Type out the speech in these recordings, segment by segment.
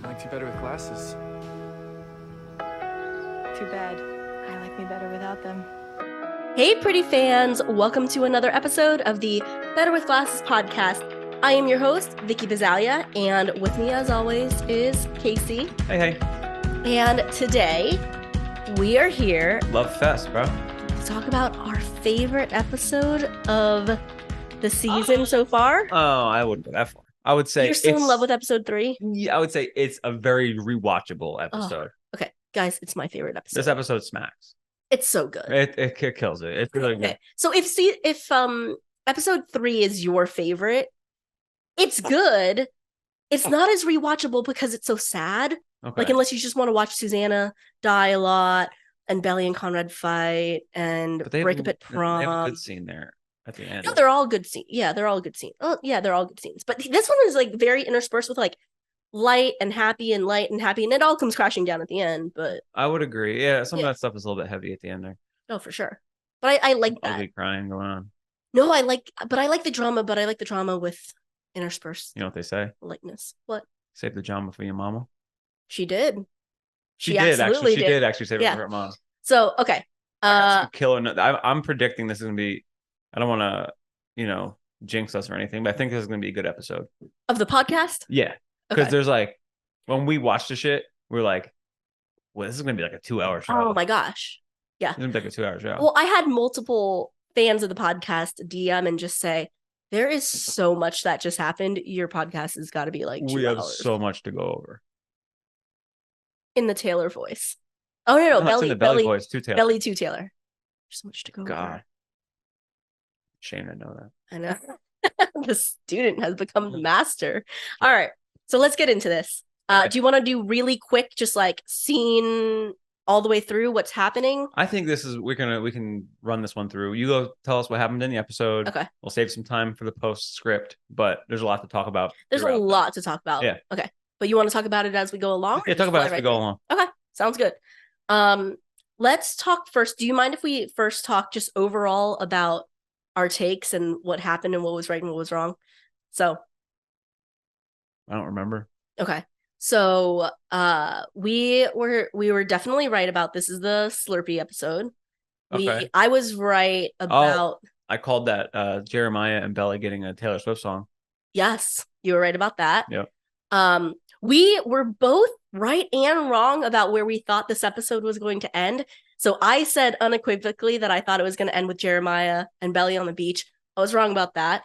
I liked you better with glasses. Too bad. I like me better without them. Hey, pretty fans. Welcome to another episode of the Better with Glasses podcast. I am your host, Vicky Bizalia, and with me, as always, is Casey. Hey. And today, we are here Love Fest, bro. to talk about our favorite episode of the season so far. Oh, I wouldn't go that far. I would say You're still in love with episode 3? Yeah, I would say it's a very rewatchable episode. Okay, guys, it's my favorite episode. This episode smacks. It's so good. It kills it. It's really good. So if episode 3 is your favorite, it's good. It's not as rewatchable because it's so sad. Okay. Like, unless you just want to watch Susanna die a lot and Belly and Conrad fight and break up at prom. They have a good scene there at the end. No, they're all good scenes. Yeah, they're all good scenes. Oh, yeah, they're all good scenes. But this one is like very interspersed with like light and happy, and it all comes crashing down at the end. But I would agree. Yeah, some of that stuff is a little bit heavy at the end there. Oh, for sure. But I like that. Ugly crying going on. No, I like the drama, but I like the drama with interspersed. You know what they say? Lightness. What? Save the drama for your mama. She did. She did actually save it for her mom. So, okay. Killer. I'm predicting this is gonna be. I don't want to, jinx us or anything, but I think this is gonna be a good episode Of the podcast. Yeah, because there's like when we watch the shit, we're like, well, this is gonna be like a 2-hour show. Oh my gosh. Yeah. It's gonna be like a 2-hour show. Well, I had multiple fans of the podcast DM and just say, there is so much that just happened. Your podcast has got to be like 2 we have hours. so much to go over. In the Taylor voice. Oh, no, Belly, in the Belly voice too, Taylor. Belly to Taylor. There's so much to go God. over. Shame to know that. I know. The student has become the master. All right. So let's get into this. Do you want to do really quick, just like scene all the way through what's happening? I think we can run this one through. You go tell us what happened in the episode. Okay. We'll save some time for the postscript, but the's a lot to talk about. There's a lot to talk about. Yeah. Okay. But you want to talk about it as we go along? Yeah, talk about it as we go along. Okay. Sounds good. Let's talk first. Do you mind if we first talk just overall about our takes and what happened and what was right and what was wrong? So I don't remember. Okay. So we were definitely right about this is the Slurpee episode. Okay. I was right about I called that Jeremiah and Belly getting a Taylor Switft song. Yes, you were right about that. Yep. We were both right and wrong about where we thought this episode was going to end. So I said unequivocally that I thought it was going to end with Jeremiah and Belly on the beach. I was wrong about that.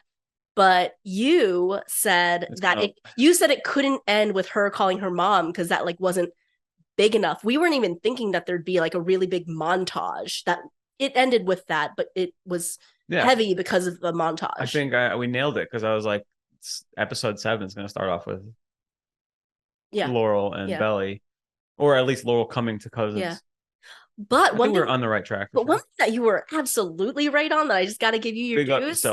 But you said it couldn't end with her calling her mom because that like wasn't big enough. We weren't even thinking that there'd be like a really big montage. That it ended with that, but it was heavy because of the montage. I think we nailed it because I was like, episode 7 is going to start off with Laurel and Belly, or at least Laurel coming to cousins. Yeah. But I think we're on the right track. But one thing that you were absolutely right on that I just got to give you your dues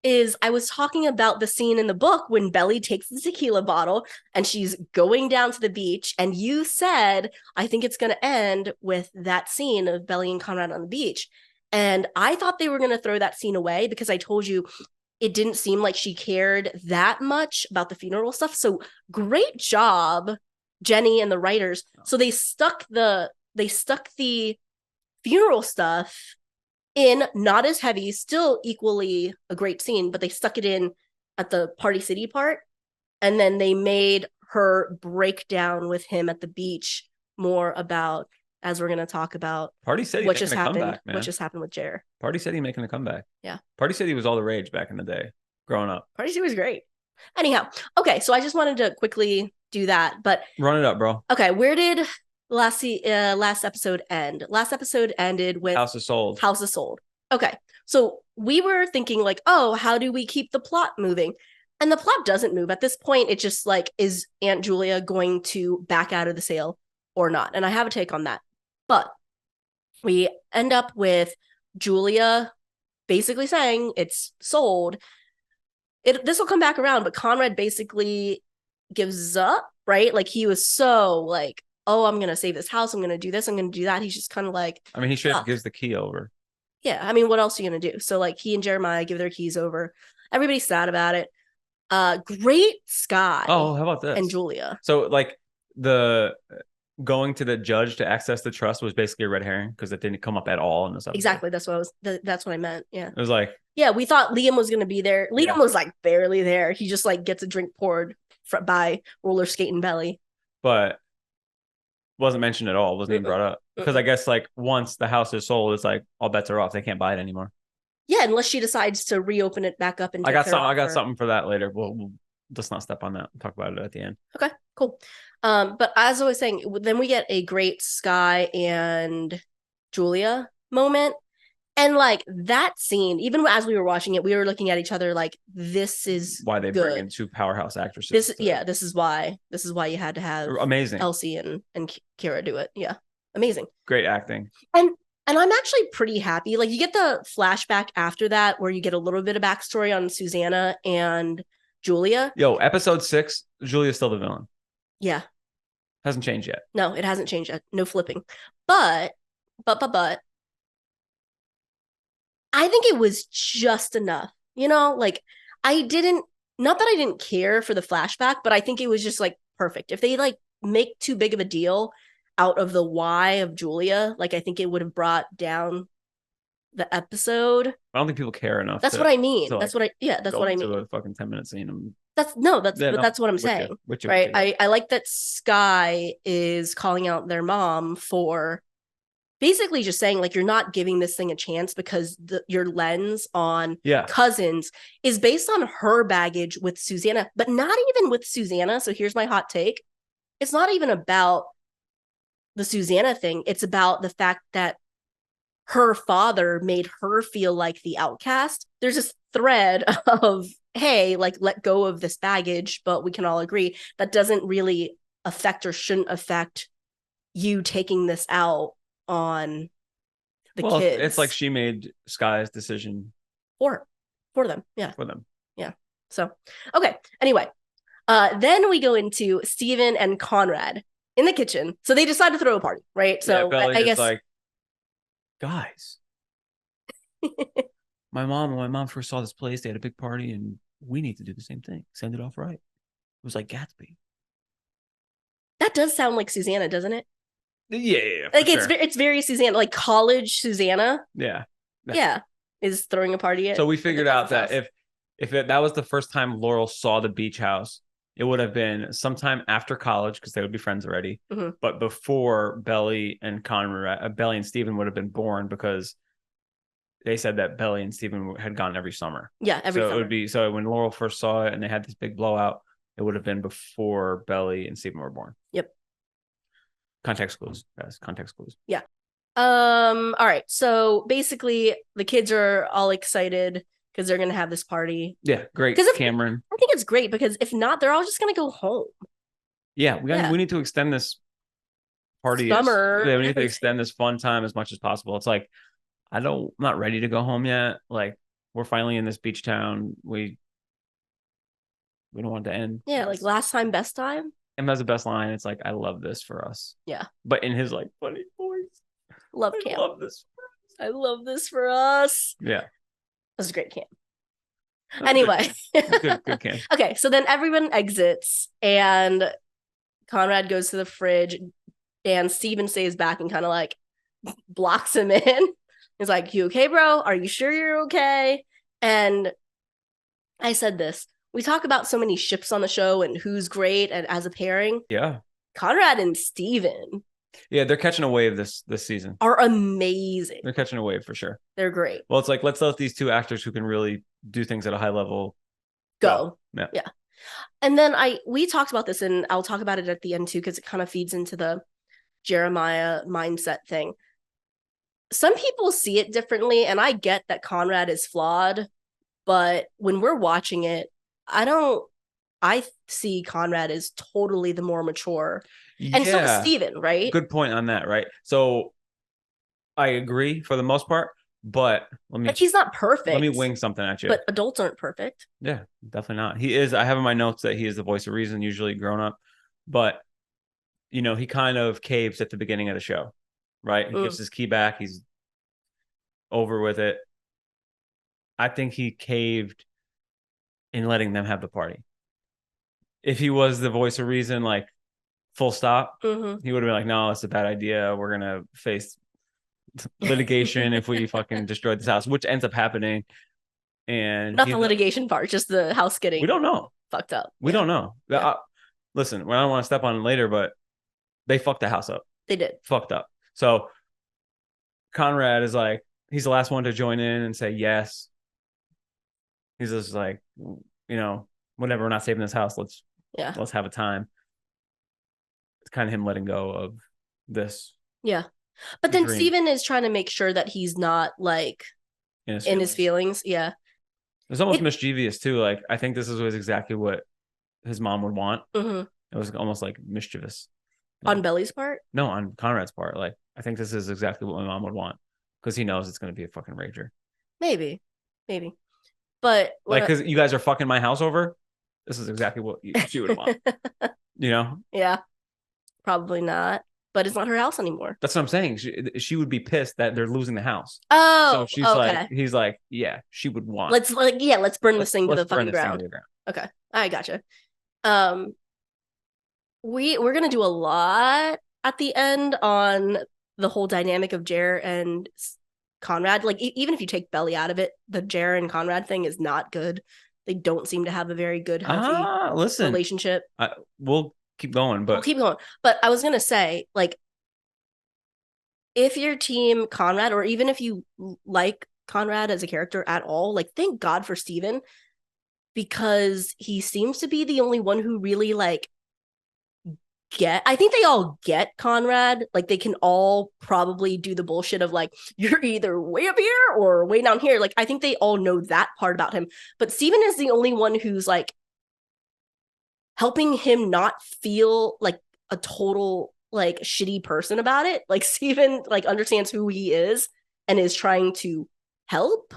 is I was talking about the scene in the book when Belly takes the tequila bottle and she's going down to the beach, and you said, I think it's going to end with that scene of Belly and Conrad on the beach. And I thought they were going to throw that scene away because I told you it didn't seem like she cared that much about the funeral stuff. So great job, Jenny and the writers. So they stuck the funeral stuff in, not as heavy, still equally a great scene, but they stuck it in at the Party City part. And then they made her break down with him at the beach more about, as we're going to talk about, Party City what just happened, comeback, man. what just happened with Jer. Party City making a comeback. Yeah. Party City was all the rage back in the day, growing up. Party City was great. Anyhow, okay, so I just wanted to quickly do that, but run it up, bro. Okay, where did last episode end? Last episode ended with House is sold. House is sold. Okay, so we were thinking like, oh, how do we keep the plot moving? And the plot doesn't move at this point. It just like, is Aunt Julia going to back out of the sale or not? And I have a take on that. But we end up with Julia basically saying it's sold. This will come back around, but Conrad basically gives up, right? Like he was so like, oh, I'm going to save this house. I'm going to do this. I'm going to do that. He's just kind of like, I mean, he should have gives the key over. Yeah. I mean, what else are you going to do? So like he and Jeremiah give their keys over. Everybody's sad about it. Great Skye. Oh, how about this? And Julia. So like the going to the judge to access the trust was basically a red herring because it didn't come up at all in this episode. Exactly. That's what I meant. Yeah. It was like, yeah, we thought Liam was going to be there. Liam was like barely there. He just like gets a drink poured by roller skating Belly. But wasn't mentioned at all. Wasn't even brought up. Because I guess like once the house is sold, it's like all bets are off. They can't buy it anymore. Yeah, unless she decides to reopen it back up and I got something for that later. We'll let's not step on that. We'll talk about it at the end. Okay, cool. But as I was saying, then we get a great Skye and Julia moment. And like that scene, even as we were watching it, we were looking at each other like, this is why they bring in two powerhouse actresses. This is why you had to have amazing Elsie and Kira do it. Yeah, amazing, great acting. And I'm actually pretty happy. Like you get the flashback after that where you get a little bit of backstory on Susanna and Julia. Yo, episode 6, Julia's still the villain. Yeah, hasn't changed yet. No, it hasn't changed yet. No flipping. But I think it was just enough, like not that I didn't care for the flashback, but I think it was just like perfect. If they like make too big of a deal out of the why of Julia, like I think it would have brought down the episode. I don't think people care enough. That's what I mean. That's what I mean. A fucking 10-minute scene. That's what I'm saying. Right. I like that Skye is calling out their mom for basically just saying like you're not giving this thing a chance because your lens on cousins is based on her baggage with Susanna, but not even with Susanna. So here's my hot take. It's not even about the Susanna thing. It's about the fact that her father made her feel like the outcast. There's this thread of, hey, like let go of this baggage, but we can all agree that doesn't really affect or shouldn't affect you taking this out on the kids. It's like she made Skye's decision for them. Yeah. For them. Yeah. So, okay. Anyway, then we go into Steven and Conrad in the kitchen. So they decide to throw a party, right? So I guess like, guys, when my mom first saw this place, they had a big party and we need to do the same thing. Send it off right. It was like Gatsby. That does sound like Susanna, doesn't it? Yeah, like it's very Susanna, like college Susanna. Yeah, is throwing a party at. So we figured out that if that was the first time Laurel saw the beach house, it would have been sometime after college because they would be friends already. Mm-hmm. But before Belly and Steven would have been born because they said that Belly and Steven had gone every summer. Yeah, every summer. It would be when Laurel first saw it and they had this big blowout, it would have been before Belly and Steven were born. Yep. Context clues, guys. Context clues. Yeah. All right. So basically, the kids are all excited because they're gonna have this party. Yeah, great. Cameron. I think it's great because if not, they're all just gonna go home. Yeah, we need to extend this party. Summer. We need to extend this fun time as much as possible. It's like I'm not ready to go home yet. Like we're finally in this beach town. We don't want it to end. Yeah, like last time, best time. Him has the best line. It's like, I love this for us. Yeah. But in his like funny voice. I love this. I love this for us. Yeah. That's a great camp. Anyway. Good camp. Okay, so then everyone exits and Conrad goes to the fridge and Steven stays back and kind of like blocks him in. He's like, you okay, bro? Are you sure you're okay? And I said this. We talk about so many ships on the show and who's great and as a pairing. Yeah. Conrad and Steven. Yeah, they're catching a wave this season. Are amazing. They're catching a wave for sure. They're great. Well, it's like, let's let these two actors who can really do things at a high level go. Yeah. And then we talked about this and I'll talk about it at the end too, because it kind of feeds into the Jeremiah mindset thing. Some people see it differently, and I get that Conrad is flawed, but when we're watching it, I see Conrad as totally the more mature. And so is Steven, right? Good point on that, right? So I agree for the most part, but he's not perfect. Let me wing something at you. But adults aren't perfect. Yeah, definitely not. He is. I have in my notes that he is the voice of reason, usually grown up. But, he kind of caves at the beginning of the show, right? He gives his key back. He's over with it. I think he caved in letting them have the party. If he was the voice of reason, like full stop, Mhm. he would have been like, no, it's a bad idea. We're gonna face litigation if we fucking destroyed this house, which ends up happening. And Not the litigation part, just the house getting we don't know. fucked up. We don't know. Yeah. Listen, I don't want to step on it later, but they fucked the house up. They did. Fucked up. So Conrad is like, he's the last one to join in and say yes. He's just like, whatever, we're not saving this house. Let's have a time. It's kind of him letting go of this. Yeah. But then dream. Steven is trying to make sure that he's not like in his feelings. Yeah. It's almost mischievous too. Like, I think this was exactly what his mom would want. Mhm. It was almost like mischievous. On Belly's part? No, on Conrad's part. Like, I think this is exactly what my mom would want because he knows it's going to be a fucking rager. Maybe. But like, because you guys are fucking my house over. This is exactly what she would want. Yeah. Probably not. But it's not her house anymore. That's what I'm saying. She would be pissed that they're losing the house. Oh, so she's like, he's like, yeah, she would want. Let's burn this thing to the fucking ground. Okay, I gotcha. We're gonna do a lot at the end on the whole dynamic of Jer and Conrad. Like, even if you take Belly out of it, the Jer and Conrad thing is not good. They don't seem to have a very good, healthy relationship. We'll keep going, but But I was gonna say, like, if you're team Conrad, or even if you like Conrad as a character at all, like, thank God for Steven, because he seems to be the only one who really like I think they all get Conrad. Like, they can all probably do the bullshit of like, you're either way up here or way down here. Like, I think they all know that part about him. But Steven is the only one who's like helping him not feel like a total like shitty person about it. Like, Steven like understands who he is and is trying to help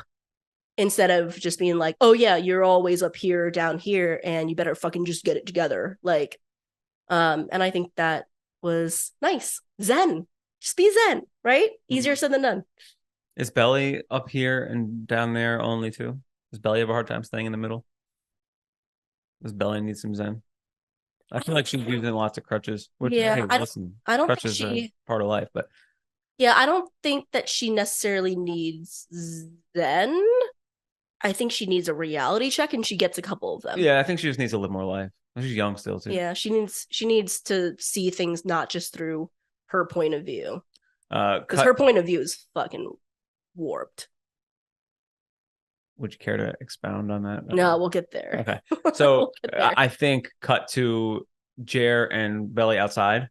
instead of just being like, oh yeah, you're always up here, down here, and you better fucking just get it together. Like, and I think that was nice. Zen. Just be zen, right? Easier said than done. Is Belly up here and down there only too? Does Belly have a hard time staying in the middle? Does Belly need some zen? I feel like she's using lots of crutches. Which, yeah, hey, I don't crutches think are part of life, but yeah, I don't think that she necessarily needs zen. I think she needs a reality check, and she gets a couple of them. Yeah, I think she just needs to live more life. She's young still too. Yeah, she needs to see things not just through her point of view. Because her point of view is fucking warped. Would you care to expound on that? No, we'll get there. Okay. So I think cut to Jer and Belly outside.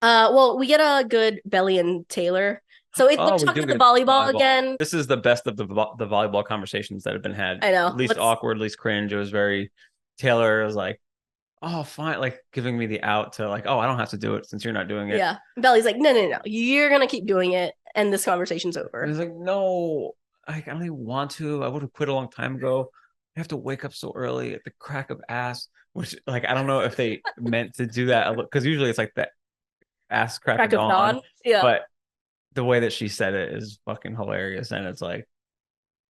Well, we get a good Belly and Taylor. So they're talking about the volleyball again. This is the best of the volleyball conversations that have been had. I know. Least awkward, least cringe. It was very... Taylor was like, oh, fine. Like, giving me the out to like, oh, I don't have to do it since you're not doing it. Yeah. Belly's like, no. You're going to keep doing it. And this conversation's over. And he's like, no, I don't even want to. I would have quit a long time ago. I have to wake up so early at the crack of ass, which, like, I don't know if they meant to do that. Because usually it's like the ass crack of dawn. Yeah. But the way that she said it is fucking hilarious. And it's like,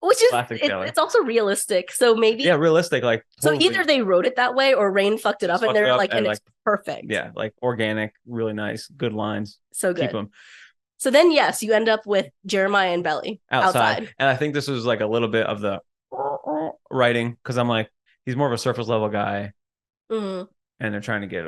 which is it's also realistic. So maybe realistic. Like, totally. So either they wrote it that way or Rain fucked it up and they're like, and it's perfect. Yeah, like organic, really nice, good lines. So good. Keep them. So then, yes, you end up with Jeremiah and Belly outside. And I think this was like a little bit of the writing, because I'm like, he's more of a surface level guy, and they're trying to get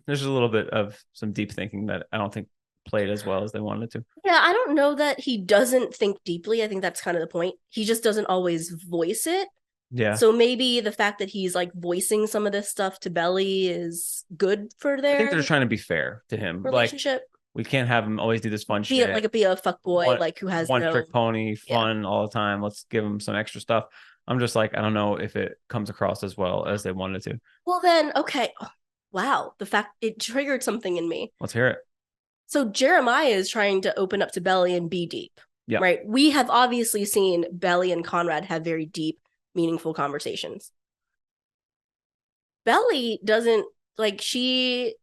there's a little bit of some deep thinking that I don't think played as well as they wanted to. Yeah, I don't know that he doesn't think deeply. I think that's kind of the point. He just doesn't always voice it. Yeah. So maybe the fact that he's like voicing some of this stuff to Belly is good for their... I think they're trying to be fair to him. Relationship. Like, we can't have him always do this fun shit. Be a fuckboy like who has one trick pony, fun all the time. Let's give him some extra stuff. I'm just like, I don't know if it comes across as well as they wanted to. Well then, okay. Oh, wow. The fact it triggered something in me. Let's hear it. So Jeremiah is trying to open up to Belly and be deep, right? We have obviously seen Belly and Conrad have very deep, meaningful conversations. Belly doesn't, like, she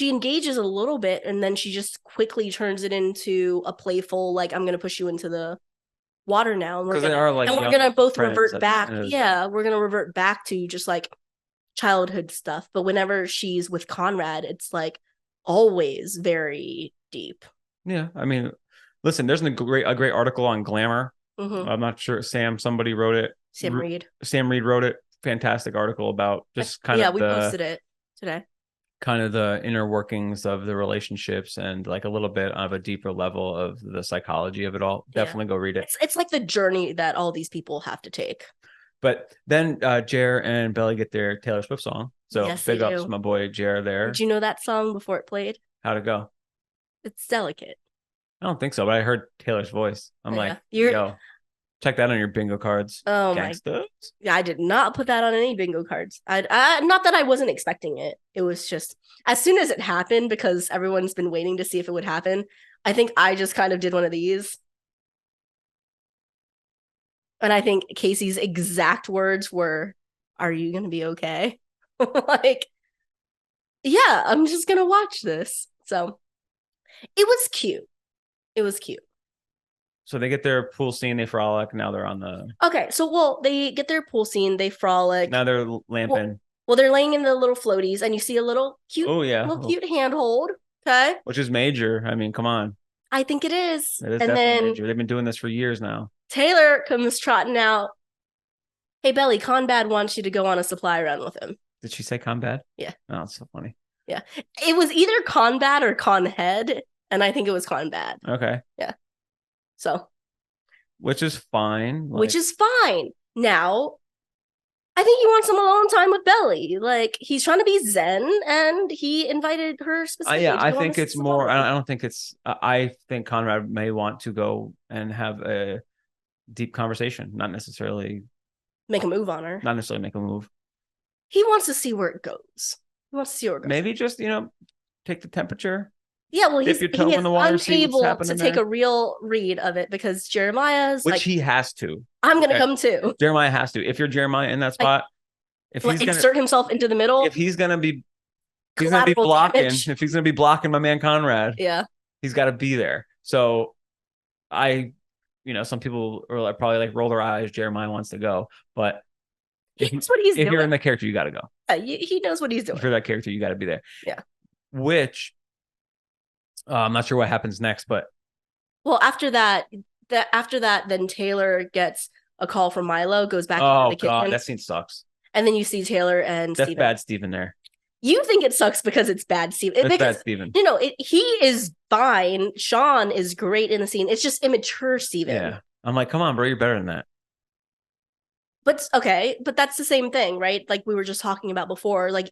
engages a little bit and then she just quickly turns it into a playful, like, I'm going to push you into the water now. And we're going to both revert back. Yeah, we're going to revert back to just like childhood stuff, but whenever she's with Conrad, it's like always very deep. Yeah, I mean, listen, there's a great article on Glamour. Mm-hmm. I'm not sure, somebody wrote it. Sam Reed. Sam Reed wrote it. Fantastic article about just kind of we posted it today. Kind of the inner workings of the relationships and like a little bit of a deeper level of the psychology of it all. Definitely go read it. It's like the journey that all these people have to take. But then Jer and Belly get their Taylor Swift song. So yes, big ups to my boy Jer there. Did you know that song before it played? How'd it go? It's delicate. I don't think so, but I heard Taylor's voice. I'm yo, check that on your bingo cards. Oh Gangsta. my! Yeah, I did not put that on any bingo cards. I not that I wasn't expecting it. It was just as soon as it happened, because everyone's been waiting to see if it would happen. I think I just kind of did one of these, and I think Casey's exact words were, "Are you gonna be okay?" Like, yeah, I'm just gonna watch this. So it was cute. It was cute. So they get their pool scene, they frolic. Now they're on the. Okay, so they get their pool scene, they frolic. Now they're lamping. Well, they're laying in the little floaties, and you see a little cute, cute handhold. Okay, which is major. I mean, come on. I think it is. It is and then major. They've been doing this for years now. Taylor comes trotting out. Hey, Belly, Conrad wants you to go on a supply run with him. Did she say Conrad? Yeah. Oh, that's so funny. Yeah, it was either Conrad or Conhead, and I think it was Conrad. Okay. Yeah. So. Which is fine. Which is fine. Now, I think he wants some alone time with Belly. Like, he's trying to be zen, and he invited her specifically. I think it's more. I don't think it's. I think Conrad may want to go and have a deep conversation, not necessarily make a move on her. Not necessarily make a move. He wants to see where it goes. He wants to see where it goes. Maybe just take the temperature. Yeah, well, he's unable to take a real read of it because Jeremiah's which he has to. I'm gonna come too. Jeremiah has to. If you're Jeremiah in that spot, if he's gonna insert himself into the middle, if he's gonna be blocking, if he's gonna be blocking my man Conrad, yeah, he's got to be there. So, some people are probably roll their eyes. Jeremiah wants to go, but he knows what he's doing. If you're in the character, you got to go. He knows what he's doing. If you're that character, you got to be there. Yeah. Which. I'm not sure what happens next, but after that, then Taylor gets a call from Milo, goes back into the kitchen. Oh god, that scene sucks. And then you see Taylor and that's Steven. Bad Steven there. You think it sucks because it's bad Steven. That's bad Steven. He is fine. Sean is great in the scene. It's just immature Steven. Yeah, I'm like, come on, bro, you're better than that. But okay, but that's the same thing, right? Like we were just talking about before. Like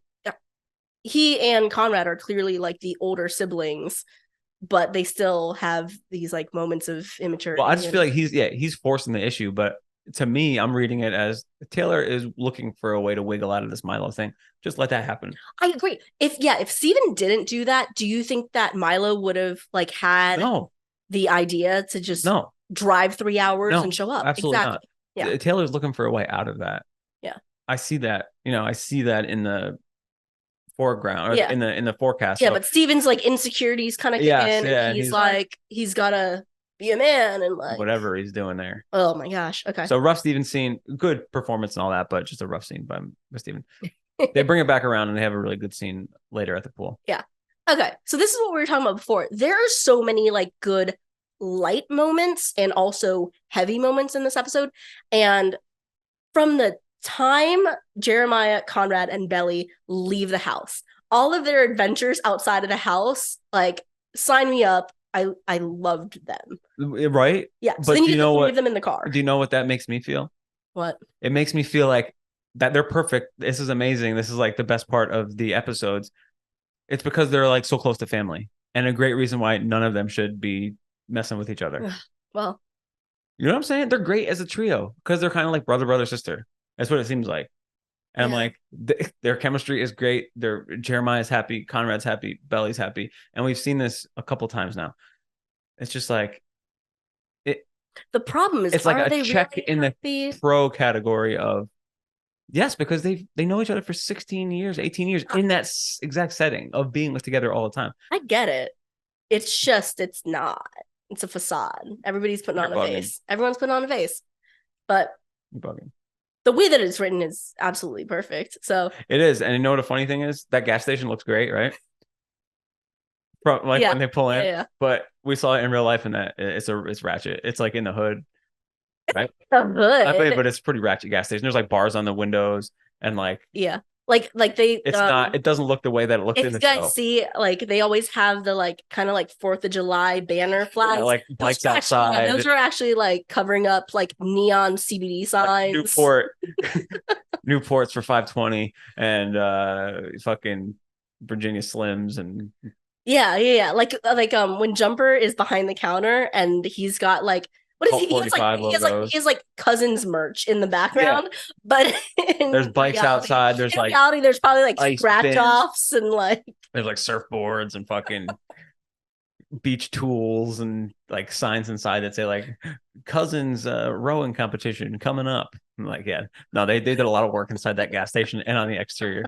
he and Conrad are clearly the older siblings. But they still have these moments of immaturity. Well, I just feel like he's forcing the issue. But to me, I'm reading it as Taylor is looking for a way to wiggle out of this Milo thing. Just let that happen. I agree. If Steven didn't do that, do you think that Milo would have had the idea to just drive 3 hours and show up? Absolutely exactly. Not. Yeah. Taylor's looking for a way out of that. Yeah. I see that. I see that in the foreground or in the forecast. Yeah, but Steven's insecurities kind of kick in. Yeah, and he's gotta be a man and whatever he's doing there. Oh my gosh. Okay. So rough Steven scene, good performance and all that, but just a rough scene by Steven. They bring it back around and they have a really good scene later at the pool. Yeah. Okay. So this is what we were talking about before. There are so many good light moments and also heavy moments in this episode. And from the time Jeremiah, Conrad, and Belly leave the house, all of their adventures outside of the house, sign me up. I loved them. Right? Yeah. So but then you know what? Leave them in the car. Do you know what that makes me feel? What? It makes me feel like that they're perfect. This is amazing. This is the best part of the episodes. It's because they're so close to family, and a great reason why none of them should be messing with each other. Well, you know what I'm saying? They're great as a trio because they're kind of like brother, sister. That's what it seems like. And I'm like, their chemistry is great. Jeremiah's happy, Conrad's happy, Belly's happy. And we've seen this a couple times now. It's just the problem is it's like a check really in the pro category of yes, because they know each other for 16 years, 18 years in that exact setting of being together all the time. I get it. It's just, it's not. It's a facade. Everybody's putting on a face. Everyone's putting on a face. But you're bugging. The way that it's written is absolutely perfect. So It is. And you know what the funny thing is? That gas station looks great, right? From like yeah, when they pull in. yeah. But we saw it in real life and that it's ratchet. It's like in the hood, right? So good. But it's pretty ratchet gas station. There's like bars on the windows and like Yeah. Like they it's not it doesn't look the way that it looked if in you the guys show. see, like they always have the like kind of like 4th of July banner flags. Yeah, like Those bikes are actually- outside. those are actually like covering up like neon CBD signs. Newport Newports for 520 and fucking Virginia Slims and Yeah. Like when Jumper is behind the counter and he's got like what is Colt he? He has 45 logos. he has like Cousins merch in the background, but There's bikes outside. There's in like reality, there's probably like ice scratch bins. offs and like there's like surfboards and fucking beach tools and like signs inside that say like Cousins rowing competition coming up. I'm like, yeah, no, they did a lot of work inside that gas station and on the exterior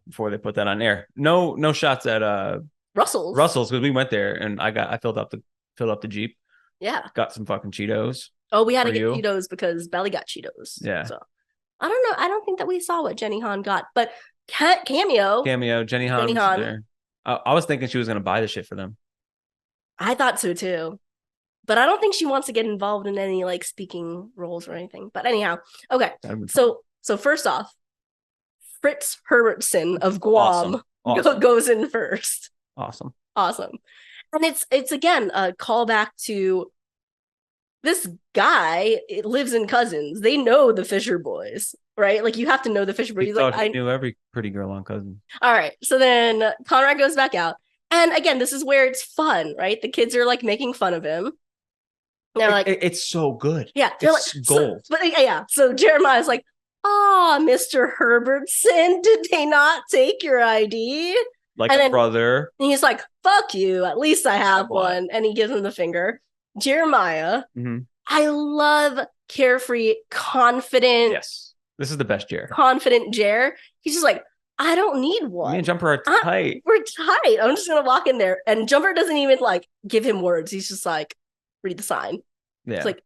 before they put that on air. No shots at Russell's because we went there and I filled up the Jeep. Yeah. Got some fucking Cheetos. Oh, we had to For get you. Cheetos because Belly got Cheetos. Yeah. So I don't know. I don't think that we saw what Jenny Han got, but cameo. Jenny Han Jenny was Han. there. I was thinking she was gonna buy the shit for them. I thought so too. But I don't think she wants to get involved in any like speaking roles or anything. But anyhow, okay. So first off, Fritz Herbertson of Guam Awesome. goes in first. Awesome. And it's again a callback to this guy. It lives in Cousins. They know the Fisher boys, right? Like you have to know the Fisher boys. He He's thought like, he knew every pretty girl on Cousins. all right. So then Conrad goes back out. And again, this is where it's fun, right? The kids are like making fun of him. They're like, it's so good. Yeah, they're it's like gold. So Jeremiah's like, "Oh, Mr. Herbertson, did they not take your ID?" Like and a then, brother. And he's like, "Fuck you! At least I have What? one." And he gives him the finger. Jeremiah, Mm-hmm. I love carefree, confident. Yes, this is the best Jer. Confident Jer. He's just like, I don't need one. Me and Jumper are tight. We're tight. I'm just gonna walk in there, and Jumper doesn't even like give him words. He's just like, read the sign. Yeah. It's like,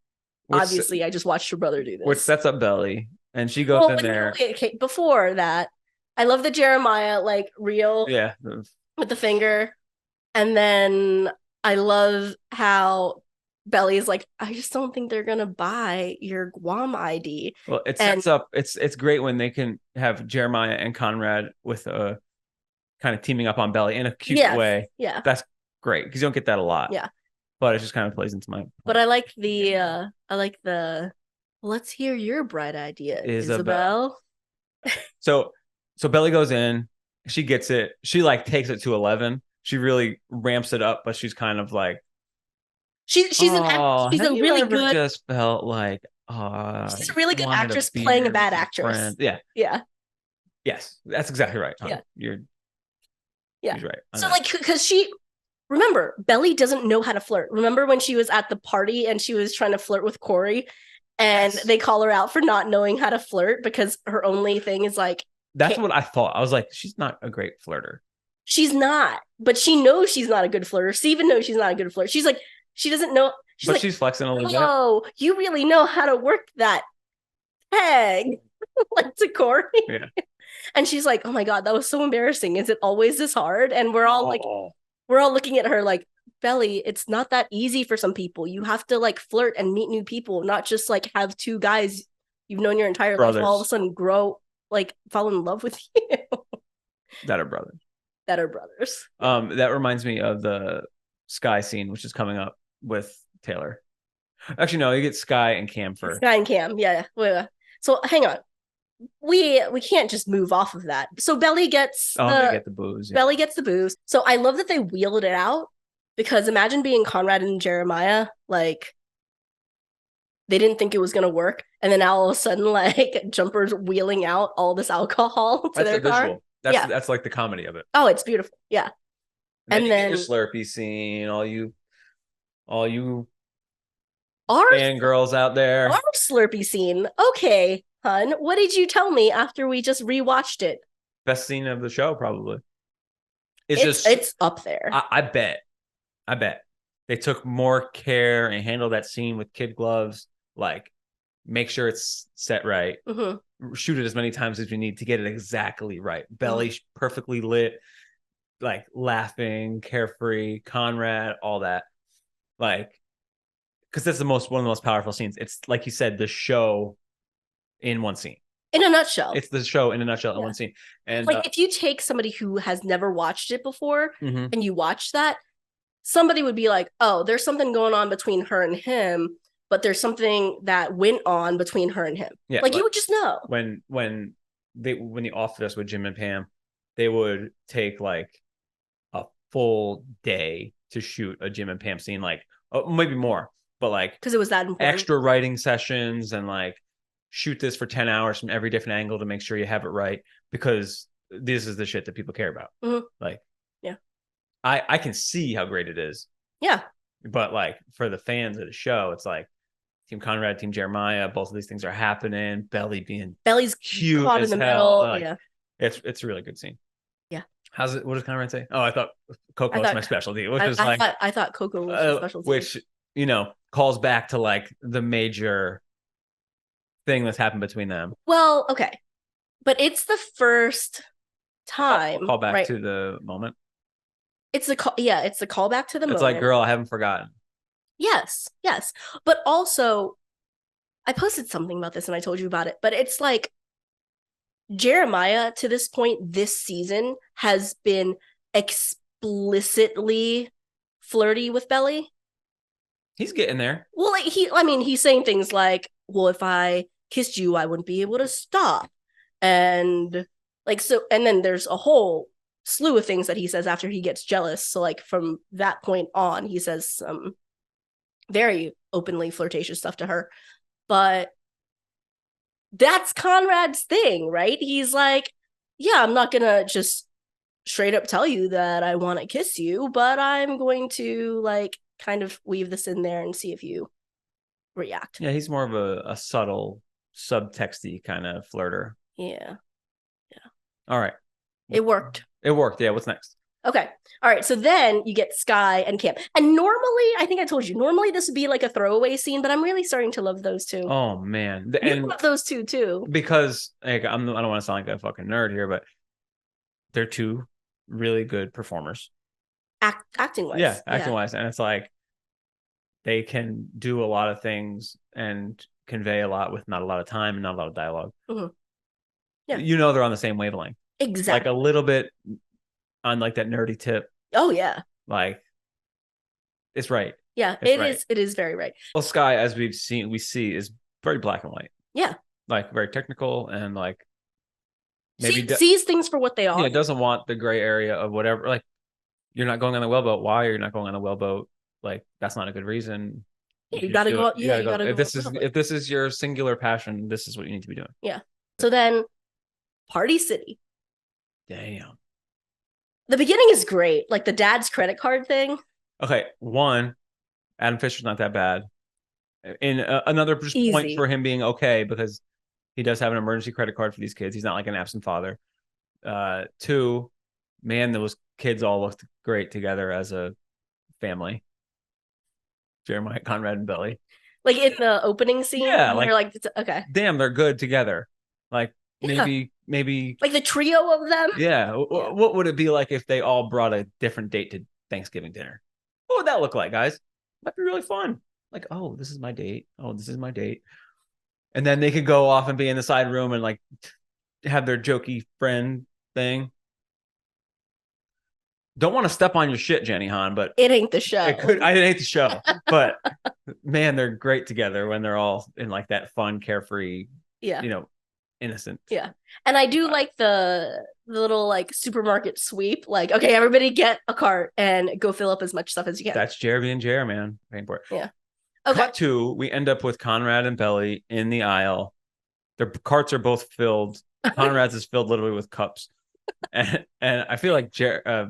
obviously, I just watched your brother do this. Which sets up Belly, and she goes in there. Okay, before that, I love the Jeremiah like reel. Yeah. With the finger, and then I love how Belly is like, I just don't think they're gonna buy your Guam ID. Well, it sets up. It's great when they can have Jeremiah and Conrad with a kind of teaming up on Belly in a cute way. Yeah, that's great because you don't get that a lot. Yeah, but it just kind of plays into my. But I like the let's hear your bright idea, Isabel. So Belly goes in. She gets it. She like takes it to 11. She really ramps it up, but she's kind of like. She's a really good. Just felt like she's a really good actress playing a bad actress. Friend. Yeah. Yes, that's exactly right. Tom. Yeah, she's right. So like, because remember, Belly doesn't know how to flirt. Remember when she was at the party and she was trying to flirt with Corey, and they call her out for not knowing how to flirt because her only thing is like. That's what I thought. I was like, she's not a great flirter. She's not, but she knows she's not a good flirter. Steven knows she's not a good flirter. She's like, she doesn't know. She's flexing a little bit. Oh, you really know how to work that peg, like to Corey. Yeah. And she's like, oh my God, that was so embarrassing. Is it always this hard? And we're all looking at her like, Belly, it's not that easy for some people. You have to like flirt and meet new people, not just like have two guys you've known your entire life all of a sudden fall in love with you. That are brothers. That reminds me of the Skye scene, which is coming up with Taylor. Actually, no, you get Skye and Cam first. Skye and Cam, yeah. So hang on. We can't just move off of that. So Belly gets they get the booze. Yeah. Belly gets the booze. So I love that they wheeled it out because imagine being Conrad and Jeremiah, like they didn't think it was gonna work, and then all of a sudden, like Jumper's wheeling out all this alcohol to their car. That's like the comedy of it. Oh, it's beautiful. Yeah. And then your Slurpee scene, all you fangirls out there. Our Slurpee scene. Okay, hun, what did you tell me after we just rewatched it? Best scene of the show, probably. It's up there. I bet they took more care and handled that scene with kid gloves. Like make sure it's set right, shoot it as many times as we need to get it exactly right. Belly perfectly lit, like laughing, carefree, Conrad, all that. Like, because that's one of the most powerful scenes. It's like you said, the show in one scene. In a nutshell. It's the show in a nutshell in one scene. And like if you take somebody who has never watched it before Mhm. and you watch that, somebody would be like, oh, there's something going on between her and him, but there's something that went on between her and him. Yeah, like you would just know. When they offered us with Jim and Pam, they would take like a full day to shoot a Jim and Pam scene, like maybe more, but like because it was that important. Extra writing sessions and like shoot this for 10 hours from every different angle to make sure you have it right, because this is the shit that people care about. Like, yeah, I can see how great it is. Yeah. But like for the fans of the show, it's like Team Conrad, Team Jeremiah, both of these things are happening. Belly's cute caught as in the hell. middle. Like, yeah. It's a really good scene. Yeah. How's it? What does Conrad say? Oh, I thought Coco was my specialty, which is like I thought Coco was my specialty, which calls back to like the major thing that's happened between them. Well, okay, but it's the first time. Call back to the moment. It's the it's the callback to the moment. It's like, girl, I haven't forgotten. Yes, but also, I posted something about this and I told you about it. But it's like Jeremiah to this point this season has been explicitly flirty with Belly. He's getting there. Well, like he's saying things like, "Well, if I kissed you, I wouldn't be able to stop," and like so. And then there's a whole slew of things that he says after he gets jealous. So like from that point on, he says some very openly flirtatious stuff to her. But that's Conrad's thing, right? He's like, yeah, I'm not gonna just straight up tell you that I want to kiss you, but I'm going to like kind of weave this in there and see if you react. Yeah, he's more of a subtle, subtexty kind of flirter. Yeah. All right. It worked. Yeah, what's next? Okay. All right. So then you get Skye and Cam. And normally, I think I told you, normally this would be like a throwaway scene, but I'm really starting to love those two. Oh, man. You love those two, too. Because like, I don't want to sound like a fucking nerd here, but they're two really good performers. Acting-wise. Yeah, acting-wise. And it's like they can do a lot of things and convey a lot with not a lot of time and not a lot of dialogue. Yeah. They're on the same wavelength. Exactly. Like a little bit on like that nerdy tip. Oh, yeah. Like, it's right. Yeah, it is very right. Well, Skye, as we see is very black and white. Yeah. Like very technical and like maybe sees things for what they are. Yeah, doesn't want the gray area of whatever. Like, you're not going on the whaleboat. Why are you not going on the whaleboat? Like, that's not a good reason. You gotta go. Yeah, you gotta go. If this is your singular passion, this is what you need to be doing. Yeah. So then, Party City. Damn. The beginning is great. Like the dad's credit card thing. Okay, one, Adam Fisher's not that bad. In another point for him being okay, because he does have an emergency credit card for these kids. He's not like an absent father. Two, man, those kids all looked great together as a family. Jeremiah, Conrad, and Belly. Like in the opening scene? Yeah. Like, you're like, okay. Damn, they're good together. Like, maybe like the trio of them. Yeah. What would it be like if they all brought a different date to Thanksgiving dinner? What would that look like, guys? Might be really fun. Like, oh, this is my date. Oh, this is my date. And then they could go off and be in the side room and like have their jokey friend thing. Don't want to step on your shit, Jenny Han, but it ain't the show. It ain't the show. But man, they're great together when they're all in like that fun, carefree, innocent. Yeah. And I do like the little like supermarket sweep. Like, okay, everybody get a cart and go fill up as much stuff as you can. That's Jeremy and Jer, man. Paying for it. Yeah. Okay. Cut to, we end up with Conrad and Belly in the aisle. Their carts are both filled. Conrad's is filled literally with cups. And I feel like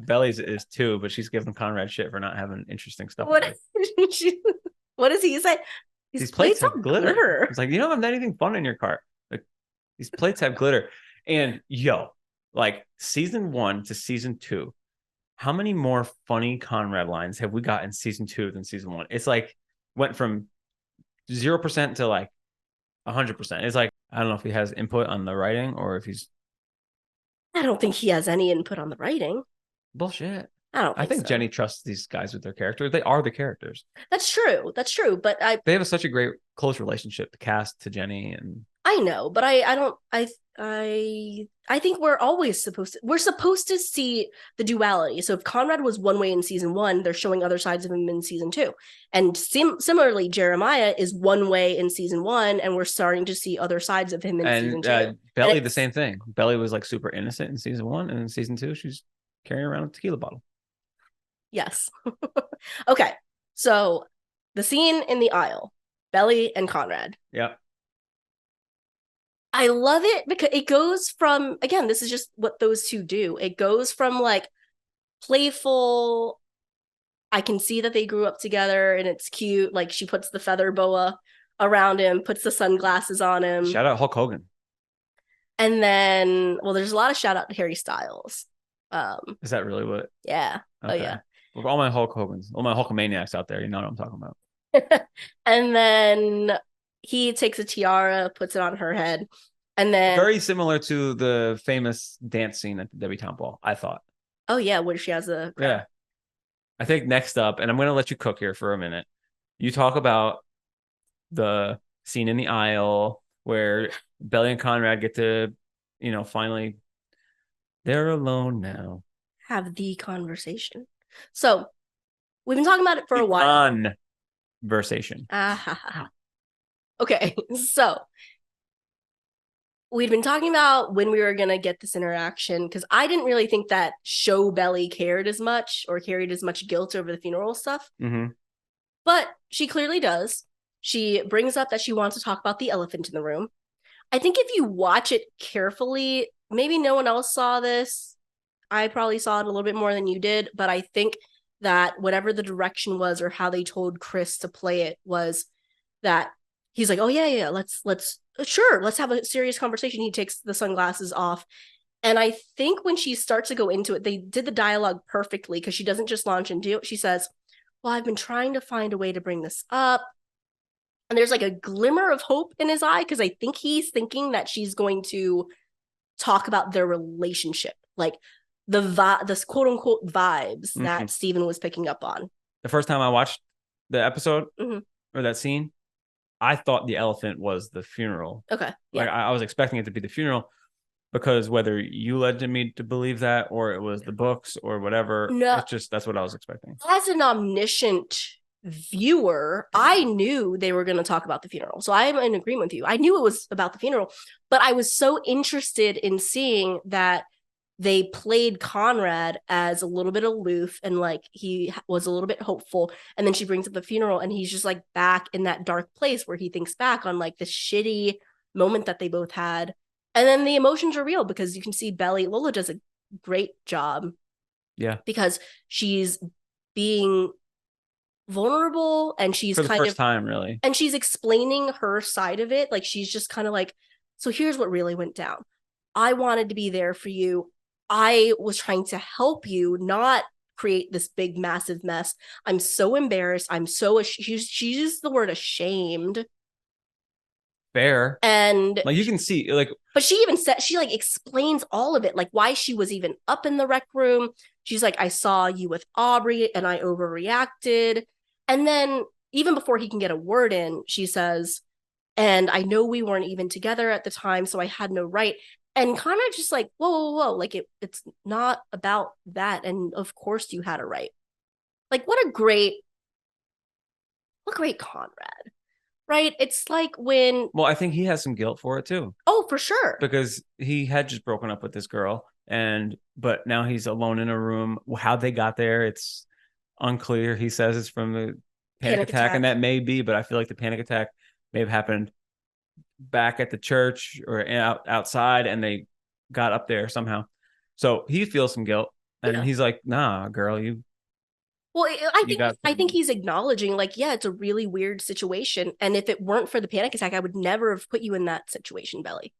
Belly's is too, but she's giving Conrad shit for not having interesting stuff. What does he say? These plates have glitter. It's like, you don't have anything fun in your cart. Like, these plates have glitter. And like season 1 to season 2, how many more funny Conrad lines have we got in season 2 than season 1? It's like went from 0% to like 100%. It's like, I don't know if he has input on the writing or if he's I don't think he has any input on the writing. bullshit. I think so. Jenny trusts these guys with their characters. They are the characters. That's true. But they have such a great close relationship, the cast to Jenny, and I know, but I think we're supposed to see the duality. So if Conrad was one way in season 1, they're showing other sides of him in season 2. And similarly, Jeremiah is one way in season 1, and we're starting to see other sides of him in season 2. Belly, the same thing. Belly was like super innocent in season 1, and in season 2, she's carrying around a tequila bottle. Yes. Okay. So the scene in the aisle, Belly and Conrad. Yeah. I love it because it goes from, again, this is just what those two do. It goes from like playful, I can see that they grew up together and it's cute. Like she puts the feather boa around him, puts the sunglasses on him. Shout out Hulk Hogan. And then, well, there's a lot of shout out to Harry Styles. Is that really what? Yeah. Okay. Oh, yeah. Well, all my Hulk Hogans, all my Hulkamaniacs out there, you know what I'm talking about. And then he takes a tiara, puts it on her head, and then very similar to the famous dance scene at the debutante ball, I thought. Oh yeah, where she has a yeah. I think next up, and I'm going to let you cook here for a minute. You talk about the scene in the aisle where Belly and Conrad get to, finally, they're alone now. Have the conversation. So we've been talking about it for a while. Conversation. Okay, so we'd been talking about when we were going to get this interaction because I didn't really think that show Belly cared as much or carried as much guilt over the funeral stuff. Mm-hmm. But she clearly does. She brings up that she wants to talk about the elephant in the room. I think if you watch it carefully, maybe no one else saw this. I probably saw it a little bit more than you did, but I think that whatever the direction was or how they told Chris to play it was that he's like, oh yeah, let's have a serious conversation. He takes the sunglasses off. And I think when she starts to go into it, they did the dialogue perfectly because she doesn't just launch into it. She says, well, I've been trying to find a way to bring this up. And there's like a glimmer of hope in his eye because I think he's thinking that she's going to talk about their relationship, like the quote unquote vibes that Steven was picking up on. The first time I watched the episode or that scene, I thought the elephant was the funeral. Okay. Yeah. Like I was expecting it to be the funeral because whether you led me to believe that or it was the books or whatever, it's just that's what I was expecting. As an omniscient viewer, I knew they were going to talk about the funeral. So I'm in agreement with you. I knew it was about the funeral, but I was so interested in seeing that they played Conrad as a little bit aloof and like he was a little bit hopeful. And then she brings up the funeral and he's just like back in that dark place where he thinks back on like the shitty moment that they both had. And then the emotions are real because you can see Lola does a great job. Yeah. Because she's being vulnerable and she's for the first time, really. And she's explaining her side of it. Like she's just kind of like, so here's what really went down. I wanted to be there for you. I was trying to help you, not create this big, massive mess. I'm so embarrassed. I'm so, she used the word ashamed. Fair. And like you can see, like, but she even said, she like explains all of it, like why she was even up in the rec room. She's like, I saw you with Aubrey and I overreacted. And then even before he can get a word in, she says, and I know we weren't even together at the time, so I had no right. And Conrad's just like, whoa. Like, it's not about that. And of course you had a right. Like, what great Conrad, right? It's like when... Well, I think he has some guilt for it, too. Oh, for sure. Because he had just broken up with this girl. But now he's alone in a room. How they got there, it's unclear. He says it's from the panic attack, and that may be, but I feel like the panic attack may have happened back at the church or outside, and they got up there somehow. So he feels some guilt, and he's like, "Nah, girl, you." Well, I think he's acknowledging, like, yeah, it's a really weird situation, and if it weren't for the panic attack, I would never have put you in that situation, Belly.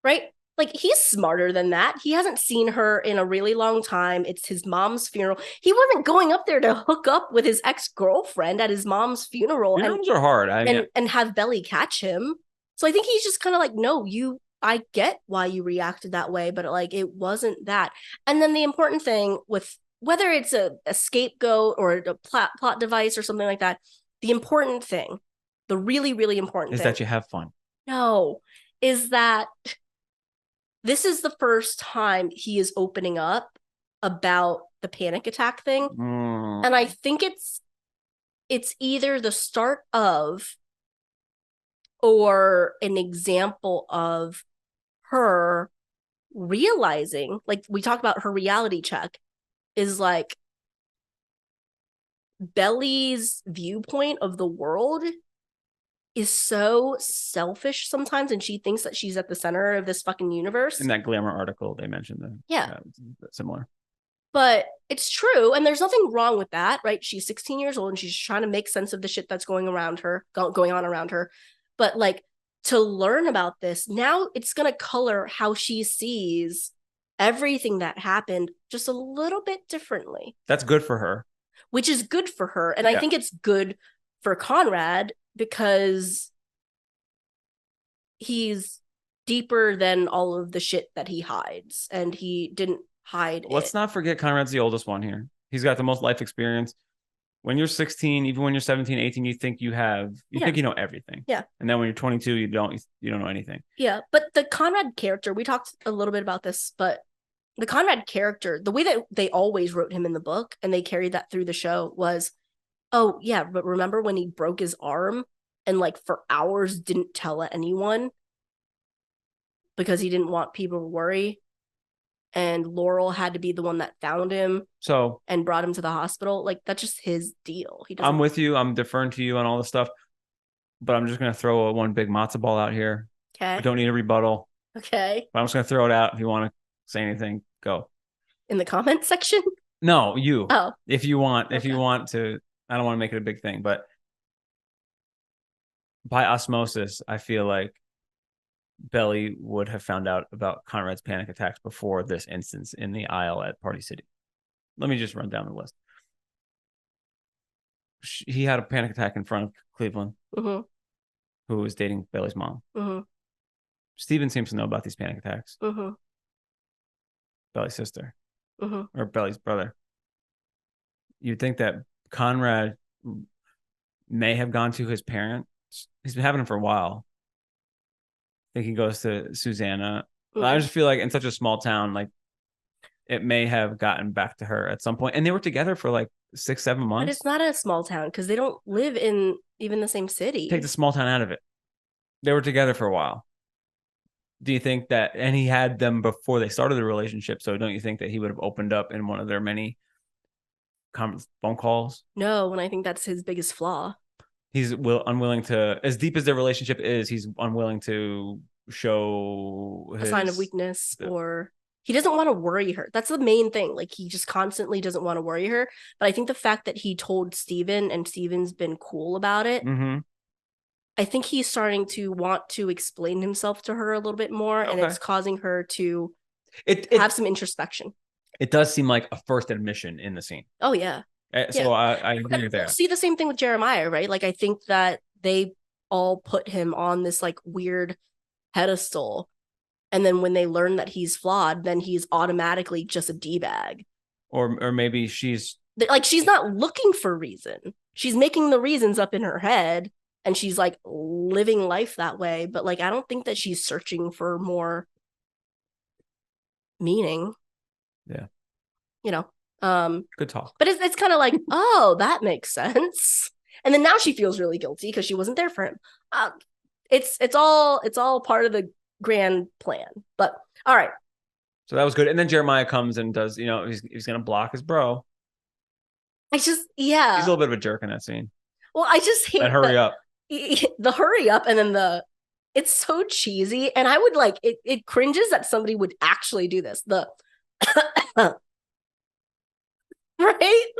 Right? Like, he's smarter than that. He hasn't seen her in a really long time. It's his mom's funeral. He wasn't going up there to hook up with his ex-girlfriend at his mom's funeral Funerals are hard. and have Belly catch him. So I think he's just kind of like, no, I get why you reacted that way, but like, it wasn't that. And then the important thing with whether it's a scapegoat or a plot device or something like that, the important thing, the really, really important is thing that you have fun. No, is that this is the first time he is opening up about the panic attack thing. And I think it's either the start of or an example of her realizing, like we talked about her reality check, is like Belly's viewpoint of the world is so selfish sometimes, and she thinks that she's at the center of this fucking universe. In that Glamour article, they mentioned that. Similar. But it's true, and there's nothing wrong with that, right? She's 16 years old, and she's trying to make sense of the shit that's going on around her. But like, to learn about this, now it's going to color how she sees everything that happened just a little bit differently. That's good for her. Which is good for her. And I think it's good for Conrad because he's deeper than all of the shit that he hides. And he didn't hide Let's not forget Conrad's the oldest one here. He's got the most life experience. When you're 16, even when you're 17, 18, you think you think you know everything. Yeah. And then when you're 22, you don't know anything. Yeah. But the Conrad character, we talked a little bit about this, but the Conrad character, the way that they always wrote him in the book and they carried that through the show was, oh yeah, but remember when he broke his arm and like for hours didn't tell anyone because he didn't want people to worry, and Laurel had to be the one that found him and brought him to the hospital. Like, that's just his deal. I'm with you. I'm deferring to you on all this stuff, but I'm just gonna throw one big matzo ball out here. Okay. I don't need a rebuttal. Okay. But I'm just gonna throw it out. If you want to say anything, go. In the comment section? No, you. Oh. If you want to, I don't want to make it a big thing, but by osmosis, I feel like Belly would have found out about Conrad's panic attacks before this instance in the aisle at Party City. Let me just run down the list. He had a panic attack in front of Cleveland, who was dating Belly's mom. Steven seems to know about these panic attacks. Belly's sister or Belly's brother. You'd think that Conrad may have gone to his parents. He's been having them for a while. I think he goes to Susanna. I just feel like in such a small town, like it may have gotten back to her at some point. And they were together for like 6-7 months. But it's not a small town because they don't live in even the same city. Take the small town out of it. They were together for a while. Do you think that, and he had them before they started the relationship, so don't you think that he would have opened up in one of their many phone calls? No, and I think that's his biggest flaw. He's unwilling to, as deep as their relationship is, he's unwilling to show a sign of weakness, or he doesn't want to worry her. That's the main thing. Like, he just constantly doesn't want to worry her. But I think the fact that he told Steven and Steven's been cool about it, I think he's starting to want to explain himself to her a little bit more, and it's causing her to have some introspection. It does seem like a first admission in the scene. Oh, yeah. So I agree with that. See the same thing with Jeremiah, right? Like, I think that they all put him on this like weird pedestal, and then when they learn that he's flawed, then he's automatically just a D-bag. Or maybe she's not looking for reason. She's making the reasons up in her head, and she's like living life that way. But like, I don't think that she's searching for more meaning. Yeah. Good talk. But it's kind of like, oh, that makes sense. And then now she feels really guilty because she wasn't there for him. It's all part of the grand plan. But all right. So that was good. And then Jeremiah comes and does, he's gonna block his bro. He's a little bit of a jerk in that scene. Well, I just hate that hurry up. The hurry up, and then it's so cheesy, and I would like it cringes that somebody would actually do this. Right?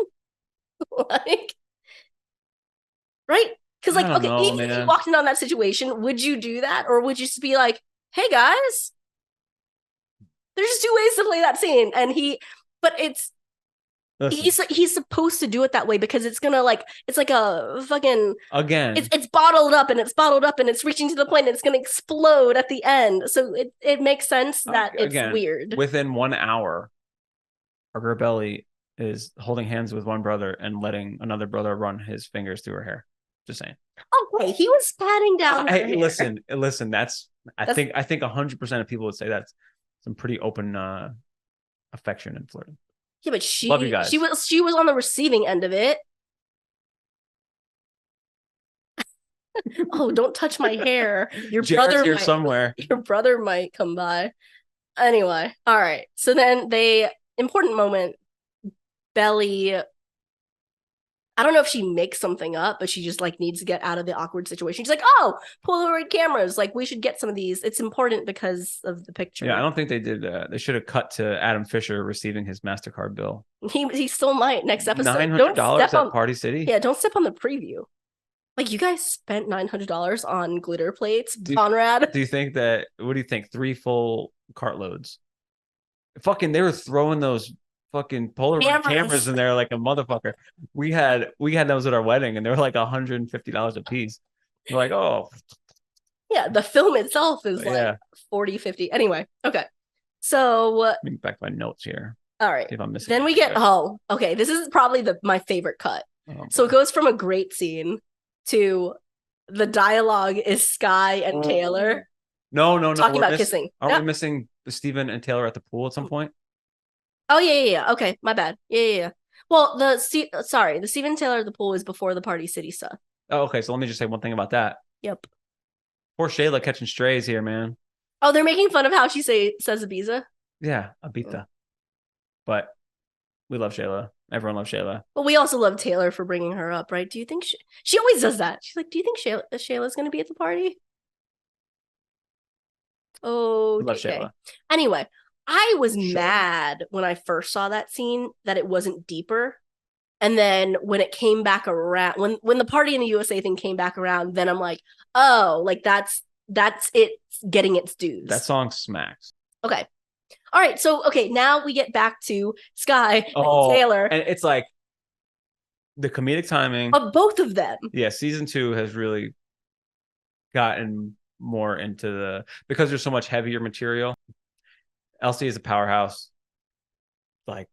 Right? Because like, okay, even if you walked in on that situation, would you do that? Or would you just be like, hey guys, There's just two ways to play that scene, and but Listen, he's supposed to do it that way because it's gonna like it's like a fucking again, it's bottled up and it's reaching to the point and it's gonna explode at the end. So it makes sense that it's weird. Within 1 hour, our Belly is holding hands with one brother and letting another brother run his fingers through her hair. Just saying. Okay, he was patting down. Listen. That's I think 100% of people would say that's some pretty open affection and flirting. Yeah, but she Love you guys. she was on the receiving end of it. Oh, don't touch my hair. Your brother here somewhere. Your brother might come by. Anyway, all right. So then important moment, Belly. I don't know if she makes something up, but she just like needs to get out of the awkward situation. She's like, "Oh, Polaroid cameras! Like we should get some of these. It's important because of the picture." Yeah, I don't think they did. They should have cut to Adam Fisher receiving his MasterCard bill. He still might next episode. $900 at Party City. Yeah, don't step on the preview. Like you guys spent $900 on glitter plates, Conrad. Do you think that? What do you think? 3 full cartloads. Fucking, they were throwing those fucking Polaroid cameras in there like a motherfucker. We had those at our wedding, and they were like $150 a piece. We're like, oh, yeah. The film itself is like 40, 50. Anyway, okay. So let me back my notes here. All right. See if I'm missing. Then we get okay. This is probably my favorite cut. So it goes from a great scene to the dialogue is Skye and Taylor. No. Talking about kissing. Aren't we missing Steven and Taylor at the pool at some point? Oh yeah. Okay, my bad. Yeah. Well, the Steven Taylor at the pool is before the Party City stuff. Oh, okay. So let me just say one thing about that. Yep. Poor Shayla catching strays here, man. Oh, they're making fun of how she says Ibiza. Yeah, Ibiza. But we love Shayla. Everyone loves Shayla. But we also love Taylor for bringing her up, right? Do you think she always does that? She's like, "Do you think Shayla's going to be at the party?" Oh, love Shayla. Anyway, I was mad when I first saw that scene that it wasn't deeper. And then when it came back around, when the Party in the USA thing came back around, then I'm like, oh, like that's it getting its dues. That song smacks. Okay. All right. So, okay, now we get back to Skye and Taylor. And it's like the comedic timing of both of them. Yeah, season 2 has really gotten more into because there's so much heavier material. Elsie is a powerhouse. Like,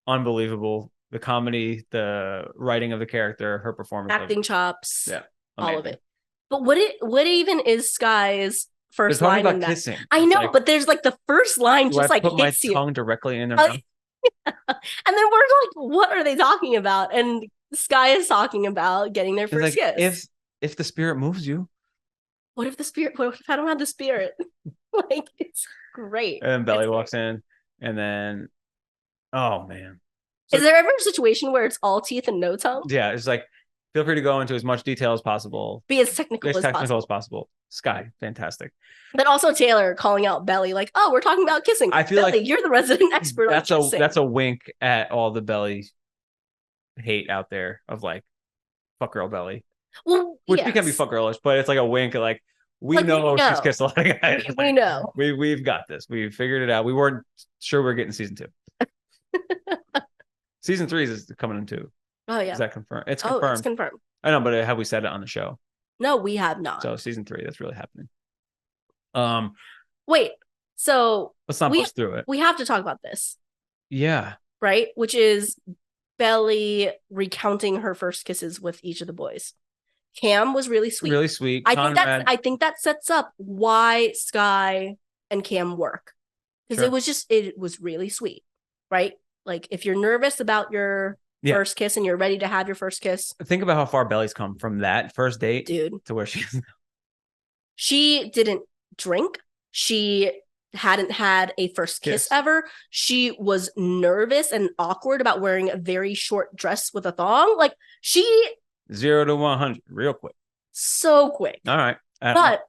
unbelievable. The comedy, the writing of the character, her performance, acting chops, yeah, all of it. But what even is Skye's first line about in that? kissing. I know, like, but there's like the first line just like put hits my tongue directly in their mouth. And then we're like, what are they talking about? And Skye is talking about getting their first kiss. If the spirit moves you. What if I don't have the spirit? Like, it's great. And then Belly walks in, and then, oh man. So, is there ever a situation where it's all teeth and no tongue? Yeah, it's like, feel free to go into as much detail as possible. Be as technical as possible. Skye, fantastic. But also Taylor calling out Belly, like, oh, we're talking about kissing. I feel Belly, like you're the resident expert on kissing. That's a wink at all the Belly hate out there of like, fuck girl Belly. Well, which can be fuck girlish, but it's like a wink at like, we know she's kissed a lot of guys. We know. We've got this. We figured it out. We weren't sure we were getting season 2. Season 3 is coming in 2. Oh yeah. Is that confirmed? It's confirmed. Oh, it's confirmed. I know, but have we said it on the show? No, we have not. So season 3, that's really happening. Wait. So let's not push through it. We have to talk about this. Yeah. Right? Which is Belly recounting her first kisses with each of the boys. Cam was really sweet. Really sweet. I think that sets up why Skye and Cam work. Because it was really sweet. Right? Like, if you're nervous about your first kiss and you're ready to have your first kiss. Think about how far Belly's come from that first date, dude, to where she is now. She didn't drink. She hadn't had a first kiss ever. She was nervous and awkward about wearing a very short dress with a thong. Like, she 0 to 100 real quick. So quick. All right.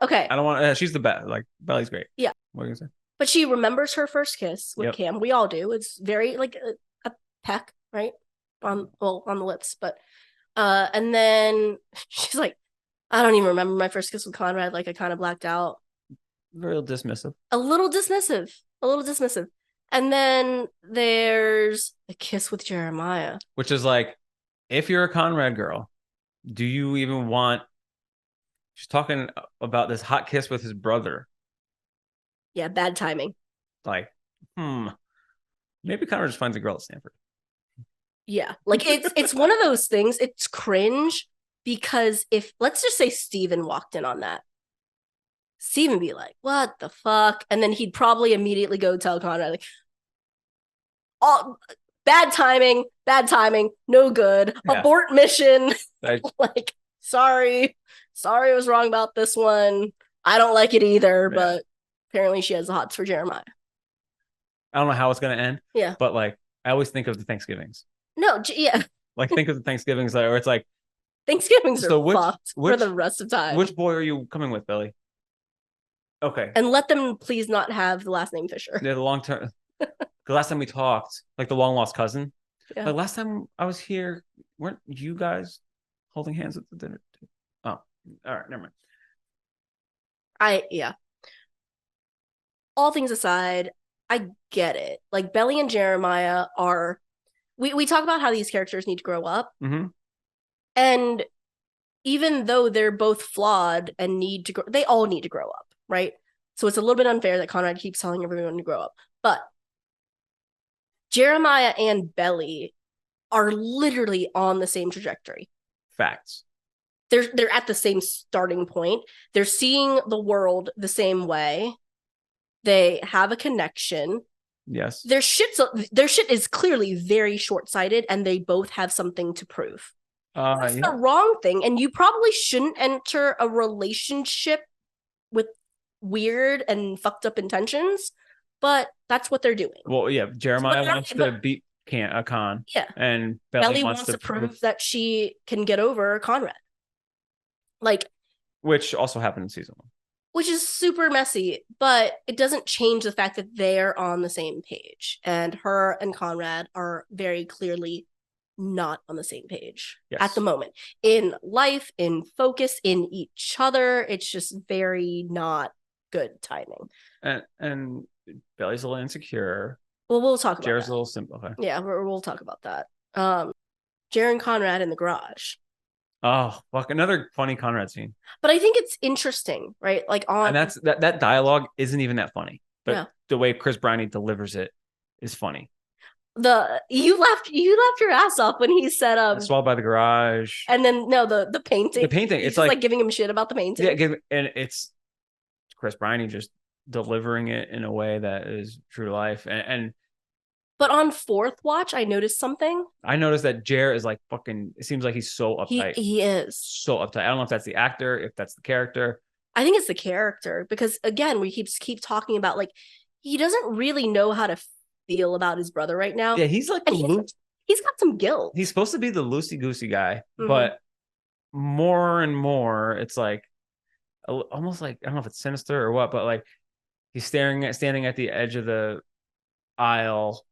Okay. I don't want she's the best. Like, Belly's great. Yeah. What are you gonna say? But she remembers her first kiss with Cam. We all do. It's very like a peck, right? On the lips. But and then she's like, I don't even remember my first kiss with Conrad. Like, I kind of blacked out. Real dismissive. A little dismissive. And then there's a kiss with Jeremiah. Which is like, if you're a Conrad girl, do you even want... She's talking about this hot kiss with his brother. Yeah, bad timing. Like, maybe Conrad just finds a girl at Stanford. Yeah, like it's one of those things. It's cringe because if, let's just say Steven walked in on that, Steven be like, what the fuck? And then he'd probably immediately go tell Conrad, like, oh, bad timing, no good, Yeah. abort mission. I- Like, sorry, I was wrong about this one. I don't like it either, Yeah. but apparently she has the hots for Jeremiah. I don't know how it's going to end. Yeah. But like, I always think of the Thanksgivings. No, yeah. Like, think of the Thanksgivings where it's like, Thanksgivings So are fucked for the rest of time. which boy are you coming with, Billy? Okay. And let them please not have the last name Fisher. Yeah, the long term. The last time we talked, like the long lost cousin. Yeah. Like last time I was here, weren't you guys holding hands at the dinner? Oh, all right, never mind. Yeah. All things aside, I get it. Like Belly and Jeremiah are, we talk about how these characters need to grow up. Mm-hmm. And even though they're both flawed and need to grow, they all need to grow up, right? So it's a little bit unfair that Conrad keeps telling everyone to grow up. But Jeremiah and Belly are literally on the same trajectory. Facts. They're at the same starting point. They're seeing the world the same way. They have a connection. Yes. Their shit is clearly very short-sighted, and they both have something to prove. That's the wrong thing, and you probably shouldn't enter a relationship with weird and fucked up intentions, but that's what they're doing. Well, yeah, Jeremiah wants to beat Con. Yeah. And Belly wants to prove that she can get over Conrad. Like, which also happened in season 1. Which is super messy, but it doesn't change the fact that they're on the same page. And her and Conrad are very clearly not on the same page at the moment. In life, in focus, in each other, it's just very not good timing. And Belly's a little insecure. Well, we'll talk about Jared's that. a little simple. Okay. Yeah, we'll talk about that. Jared and Conrad in the garage. Oh, fuck, another funny Conrad scene. But I think it's interesting, right? Like and that's that dialogue isn't even that funny, but the way Chris Briney delivers it is funny. You laughed your ass off when he said Swallowed by the garage. And then the painting. The painting. It's like giving him shit about the painting. Yeah, and it's Chris Briney just delivering it in a way that is true to life. And but on fourth watch, I noticed something. I noticed that Jer is like fucking, it seems like he's so uptight. He is. So uptight. I don't know if that's the actor, if that's the character. I think it's the character because, again, we keep talking about, like, he doesn't really know how to feel about his brother right now. Yeah, he's like he's got some guilt. He's supposed to be the loosey-goosey guy, but more and more, it's like almost like, I don't know if it's sinister or what, but like he's standing at the edge of the aisle,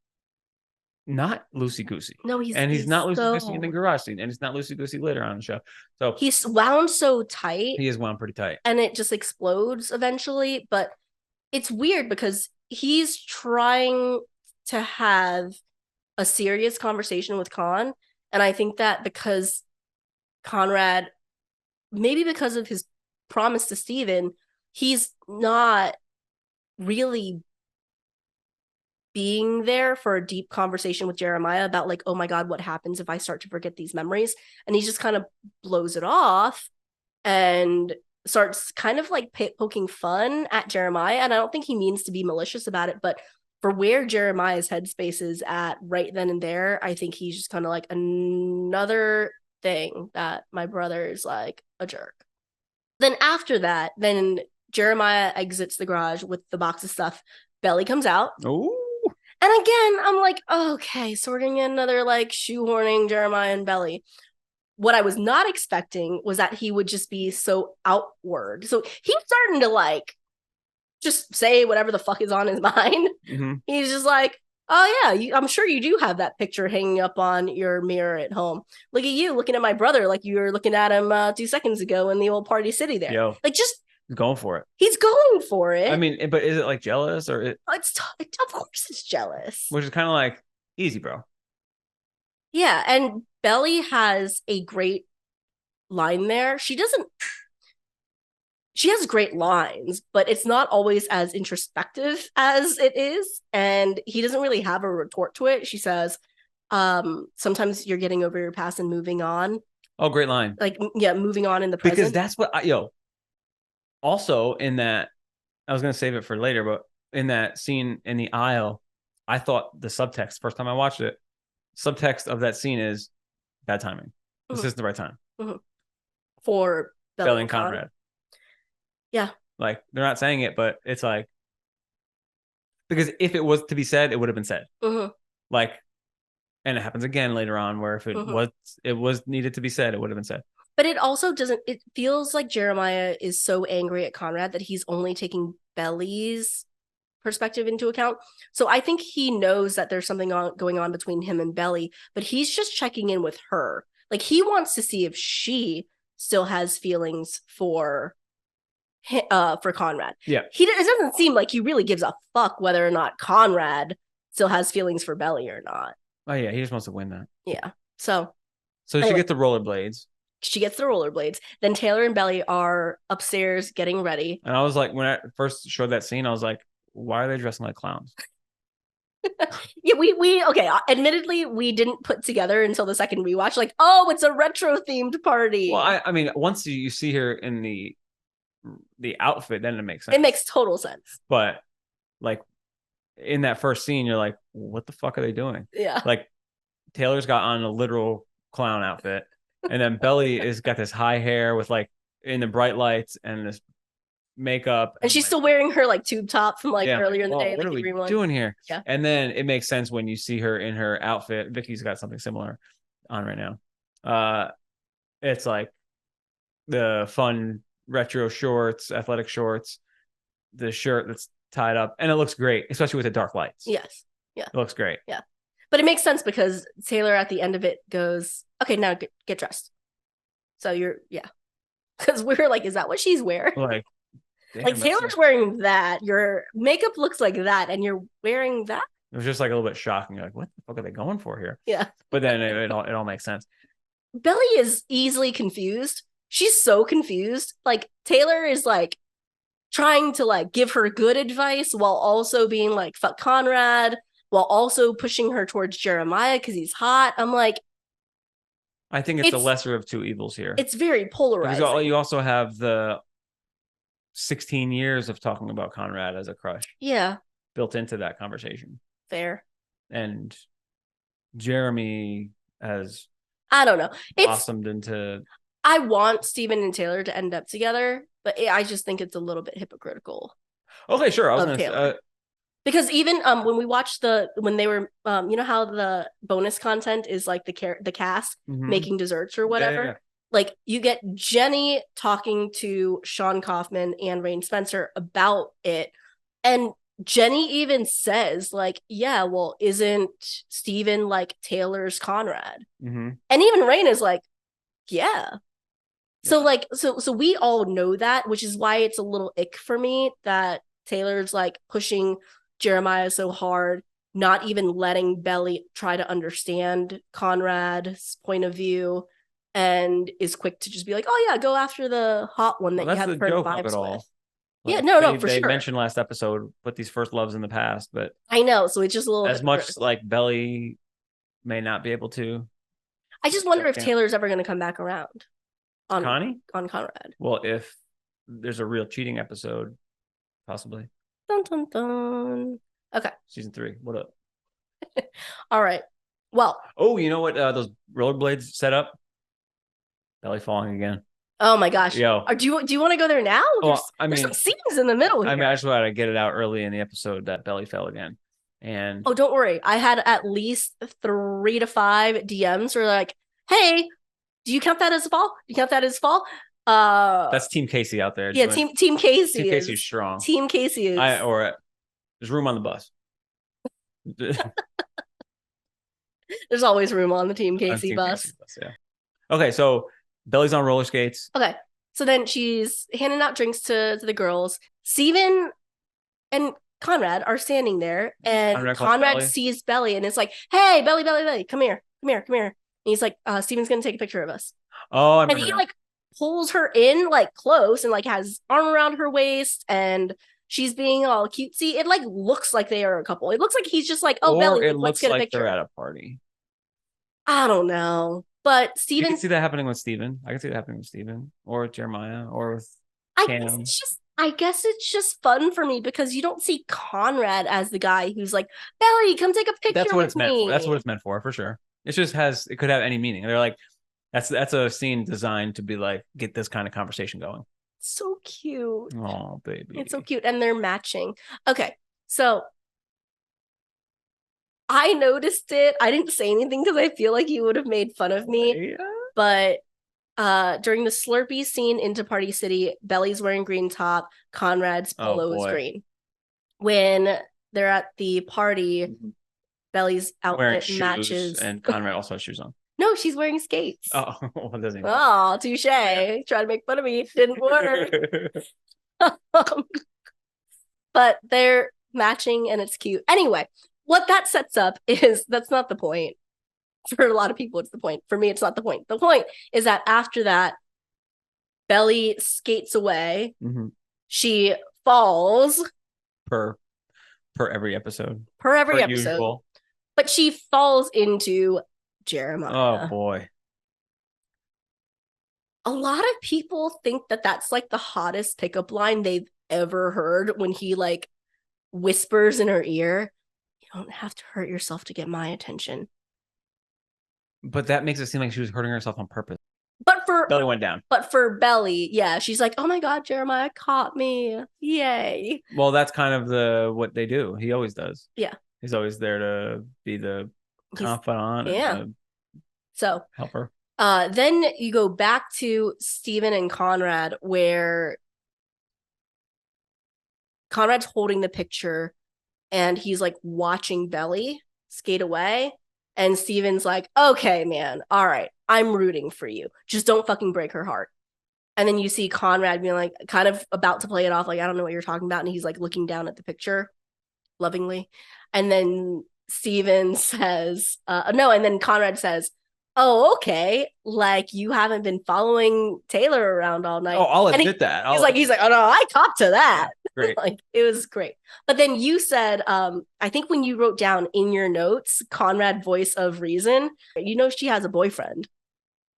not loosey-goosey. No, he's not loosey-goosey in the garage scene, and he's not loosey-goosey later on in the show. So he's wound so tight. He is wound pretty tight. And it just explodes eventually, but it's weird because he's trying to have a serious conversation with Con, and I think that because Conrad, maybe because of his promise to Steven, he's not really being there for a deep conversation with Jeremiah about, like, oh my God, what happens if I start to forget these memories? And he just kind of blows it off and starts kind of like poking fun at Jeremiah. And I don't think he means to be malicious about it, but for where Jeremiah's headspace is at right then and there, I think he's just kind of like, another thing that my brother is like a jerk. Then after that, then Jeremiah exits the garage with the box of stuff. Belly comes out. Oh. And again, I'm like, okay, sorting in another like shoehorning Jeremiah and Belly. What I was not expecting was that he would just be so outward. So he's starting to like just say whatever the fuck is on his mind. Mm-hmm. He's just like, oh yeah, I'm sure you do have that picture hanging up on your mirror at home. Look at you looking at my brother like you were looking at him 2 seconds ago in the old Party City there. Yo. Like just He's going for it. He's going for it. I mean, but is it like jealous or of course it's jealous. which is kind of like easy, bro. Yeah, and Belly has a great line there. She has great lines, but it's not always as introspective as it is. And he doesn't really have a retort to it. She says, sometimes you're getting over your past and moving on. Oh, great line. Like, yeah, moving on in the present. Because that's what also in that, I was going to save it for later, but in that scene in the aisle, I thought the subtext, first time I watched it, subtext of that scene is bad timing. This isn't the right time. For Belly and Conrad. Yeah. Like, they're not saying it, but it's like, because if it was to be said, it would have been said. Like, and it happens again later on where if it was needed to be said, it would have been said. But it also doesn't, it feels like Jeremiah is so angry at Conrad that he's only taking Belly's perspective into account. So I think he knows that there's something going on between him and Belly, but he's just checking in with her. Like, he wants to see if she still has feelings for Conrad. Yeah. It doesn't seem like he really gives a fuck whether or not Conrad still has feelings for Belly or not. Oh yeah, he just wants to win that. Yeah. So anyway, she gets the rollerblades. She gets the rollerblades. Then Taylor and Belly are upstairs getting ready. And I was like, when I first showed that scene, I was like, why are they dressing like clowns? Yeah, we okay. Admittedly, we didn't put together until the second rewatch. Like, oh, it's a retro themed party. Well, I mean, once you see her in the outfit, then it makes sense. It makes total sense. But like in that first scene, you're like, what the fuck are they doing? Yeah. Like Taylor's got on a literal clown outfit, and then Belly is got this high hair with like in the bright lights and this makeup, and she's like, still wearing her like tube top from like earlier in the day. What like, are we doing here? Yeah. And then it makes sense when you see her in her outfit. Vicky's got something similar on right now. It's like the fun retro shorts, athletic shorts, the shirt that's tied up, and it looks great, especially with the dark lights. Yes. Yeah. It looks great. Yeah. But it makes sense because Taylor at the end of it goes, okay, now get dressed. So because we're like, is that what she's wearing? Like, damn, like Taylor's wearing that, your makeup looks like that, and you're wearing that. It was just like a little bit shocking. You're like, what the fuck are they going for here? Yeah. But then it all makes sense. Belly is easily confused. She's so confused. Like, Taylor is like trying to like give her good advice while also being like, fuck Conrad, while also pushing her towards Jeremiah because he's hot. I'm like, I think it's the lesser of two evils here. It's very polarizing. Because you also have the 16 years of talking about Conrad as a crush. Yeah. Built into that conversation. Fair. And Jeremy has, I don't know, blossomed into. I want Steven and Taylor to end up together, but I just think it's a little bit hypocritical. Okay, sure. I was going to because even when we watched when they were you know how the bonus content is like the cast making desserts or whatever. Yeah. Like, you get Jenny talking to Sean Kaufman and Rain Spencer about it, and Jenny even says like, yeah, well, isn't Steven like Taylor's Conrad? And even Rain is like, yeah. So like, so we all know that, which is why it's a little ick for me that Taylor's like pushing Jeremiah so hard, not even letting Belly try to understand Conrad's point of view, and is quick to just be like, oh yeah, go after the hot one that you have heard vibes with. Like, yeah, no, for sure. They mentioned last episode, put these first loves in the past, but I know, so it's just a little as much critical. Like Belly may not be able to. I just wonder if Taylor's ever going to come back around on Conrad. Well, if there's a real cheating episode, possibly. Dun, dun, dun. Okay. Season 3. What up? All right. Well. Oh, you know what? Those rollerblades set up. Belly falling again. Oh my gosh. Yo. Do you want to go there now? There's some scenes in the middle here. I mean, I just wanted to get it out early in the episode that Belly fell again. And don't worry. I had at least 3 to 5 DMs who were like, hey, do you count that as a fall? Do you count that as a fall? That's Team Casey out there. Yeah, Team Casey. Team Casey is strong. Team Casey is. There's room on the bus. There's always room on the Team Casey bus. Yeah. Okay, so Belly's on roller skates. Okay. So then she's handing out drinks to the girls. Steven and Conrad are standing there, and Conrad sees Belly and is like, "Hey, Belly, Belly, Belly, come here, come here, come here." And he's like, "Steven's gonna take a picture of us." Oh, and he like pulls her in like close and like has arm around her waist, and she's being all cutesy. It like looks like they are a couple. It looks like he's just like, "Oh, Belly, like, let's get a picture." They're at a party. I don't know, but Steven. You can see that happening with Steven. I can see that happening with Steven or with Jeremiah or with Cam. I guess it's just fun for me because you don't see Conrad as the guy who's like, "Belly, come take a picture." That's what it's meant for. That's what it's meant for sure. It could have any meaning. They're like, that's a scene designed to be like, get this kind of conversation going. So cute. Oh, baby. It's so cute. And they're matching. Okay. So I noticed it. I didn't say anything because I feel like you would have made fun of me. Yeah. But during the Slurpee scene into Party City, Belly's wearing green top, Conrad's polo is green. When they're at the party, Belly's outfit matches, and Conrad also has shoes on. No, she's wearing skates. Oh, well, it doesn't even touche. Try to make fun of me. Didn't work. But they're matching and it's cute. Anyway, what that sets up is that's not the point. For a lot of people, it's the point. For me, it's not the point. The point is that after that, Belly skates away. Mm-hmm. She falls. Per every episode. Per episode. Usual. But she falls into Jeremiah. Oh, boy. A lot of people think that that's like the hottest pickup line they've ever heard when he like whispers in her ear, "You don't have to hurt yourself to get my attention." But that makes it seem like she was hurting herself on purpose. But for Belly went down. But for Belly, yeah, she's like, "Oh my God, Jeremiah caught me. Yay." Well, that's kind of what they do. He always does. Yeah. He's always there to be the confidant. Yeah. So help her. Then you go back to Steven and Conrad, where Conrad's holding the picture and he's like watching Belly skate away. And Steven's like, "Okay, man. All right. I'm rooting for you. Just don't fucking break her heart." And then you see Conrad being like, kind of about to play it off. Like, "I don't know what you're talking about." And he's like looking down at the picture lovingly. And then Steven says, no. And then Conrad says, "Oh, okay. Like you haven't been following Taylor around all night." Oh, I'll admit that. He's like, "Oh no, I talked to that." Great. Like it was great. But then you said, I think when you wrote down in your notes, Conrad, voice of reason, she has a boyfriend.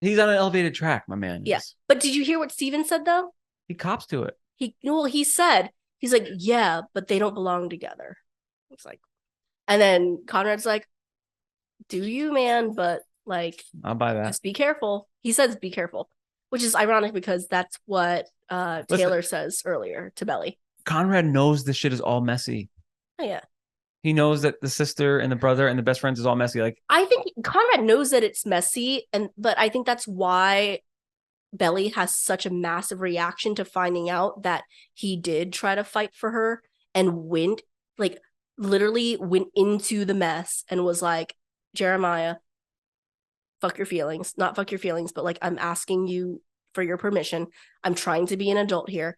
He's on an elevated track, my man. Yes. Yeah. But did you hear what Steven said though? He cops to it. He said, he's like, "Yeah, but they don't belong together." It's like, and then Conrad's like, "Do you, man? But like, I'll buy that. Just be careful." He says, "Be careful," which is ironic because that's what Taylor says earlier to Belly. Conrad knows this shit is all messy. Oh, yeah. He knows that the sister and the brother and the best friends is all messy. Like, I think Conrad knows that it's messy, but I think that's why Belly has such a massive reaction to finding out that he did try to fight for her and literally went into the mess and was like, "Jeremiah, fuck your feelings. Not fuck your feelings, but like, I'm asking you for your permission. I'm trying to be an adult here."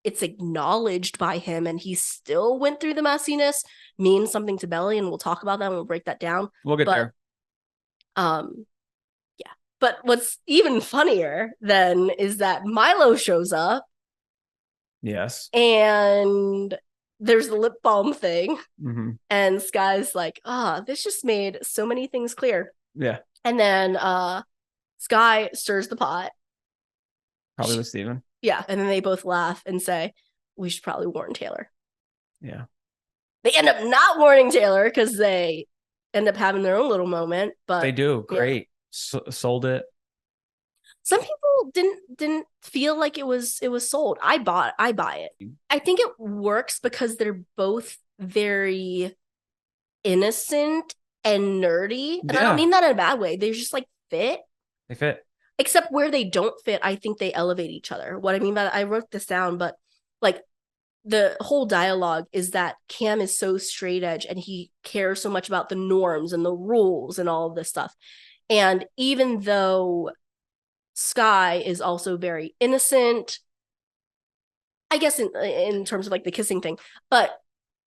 It's acknowledged by him, and he still went through the messiness, means something to Belly, and we'll talk about that and we'll break that down. We'll get there. Yeah. But what's even funnier then is that Milo shows up. Yes. And there's the lip balm thing. Mm-hmm. And Skye's like, this just made so many things clear. Yeah. And then Skye stirs the pot. Probably with Steven. Yeah, and then they both laugh and say, "We should probably warn Taylor." Yeah. They end up not warning Taylor because they end up having their own little moment. But they do. Great. Yeah. Sold it. Some people didn't feel like it was sold. I buy it. I think it works because they're both very innocent and nerdy. And I don't mean that in a bad way. They just like fit. They fit. Except where they don't fit, I think they elevate each other. What I mean by that, I wrote this down, but like the whole dialogue is that Cam is so straight edge and he cares so much about the norms and the rules and all of this stuff. And even though Skye is also very innocent, I guess, in terms of like the kissing thing. But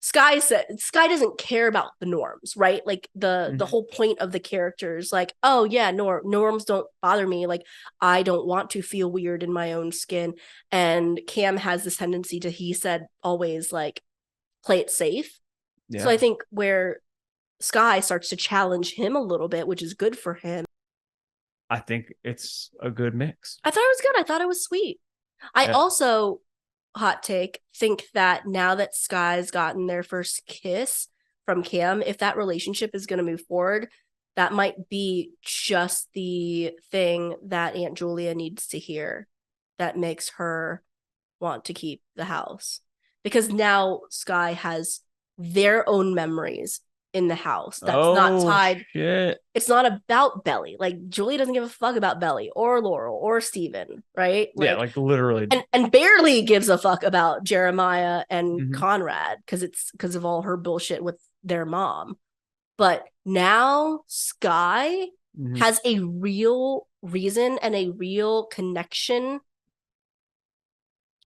Skye doesn't care about the norms, right? Like the whole point of the characters, like, oh yeah, norms don't bother me. Like I don't want to feel weird in my own skin. And Cam has this tendency to, he said, always like play it safe. Yeah. So I think where Skye starts to challenge him a little bit, which is good for him. I think it's a good mix. I thought it was good. I thought it was sweet. I also, hot take, think that now that Skye's gotten their first kiss from Cam, if that relationship is going to move forward, that might be just the thing that Aunt Julia needs to hear that makes her want to keep the house. Because now Skye has their own memories in the house that's not tied. Shit. It's not about Belly. Like Julia doesn't give a fuck about Belly or Laurel or Steven, right? Like literally, and barely gives a fuck about Jeremiah and Conrad because of all her bullshit with their mom. But now Skye has a real reason and a real connection.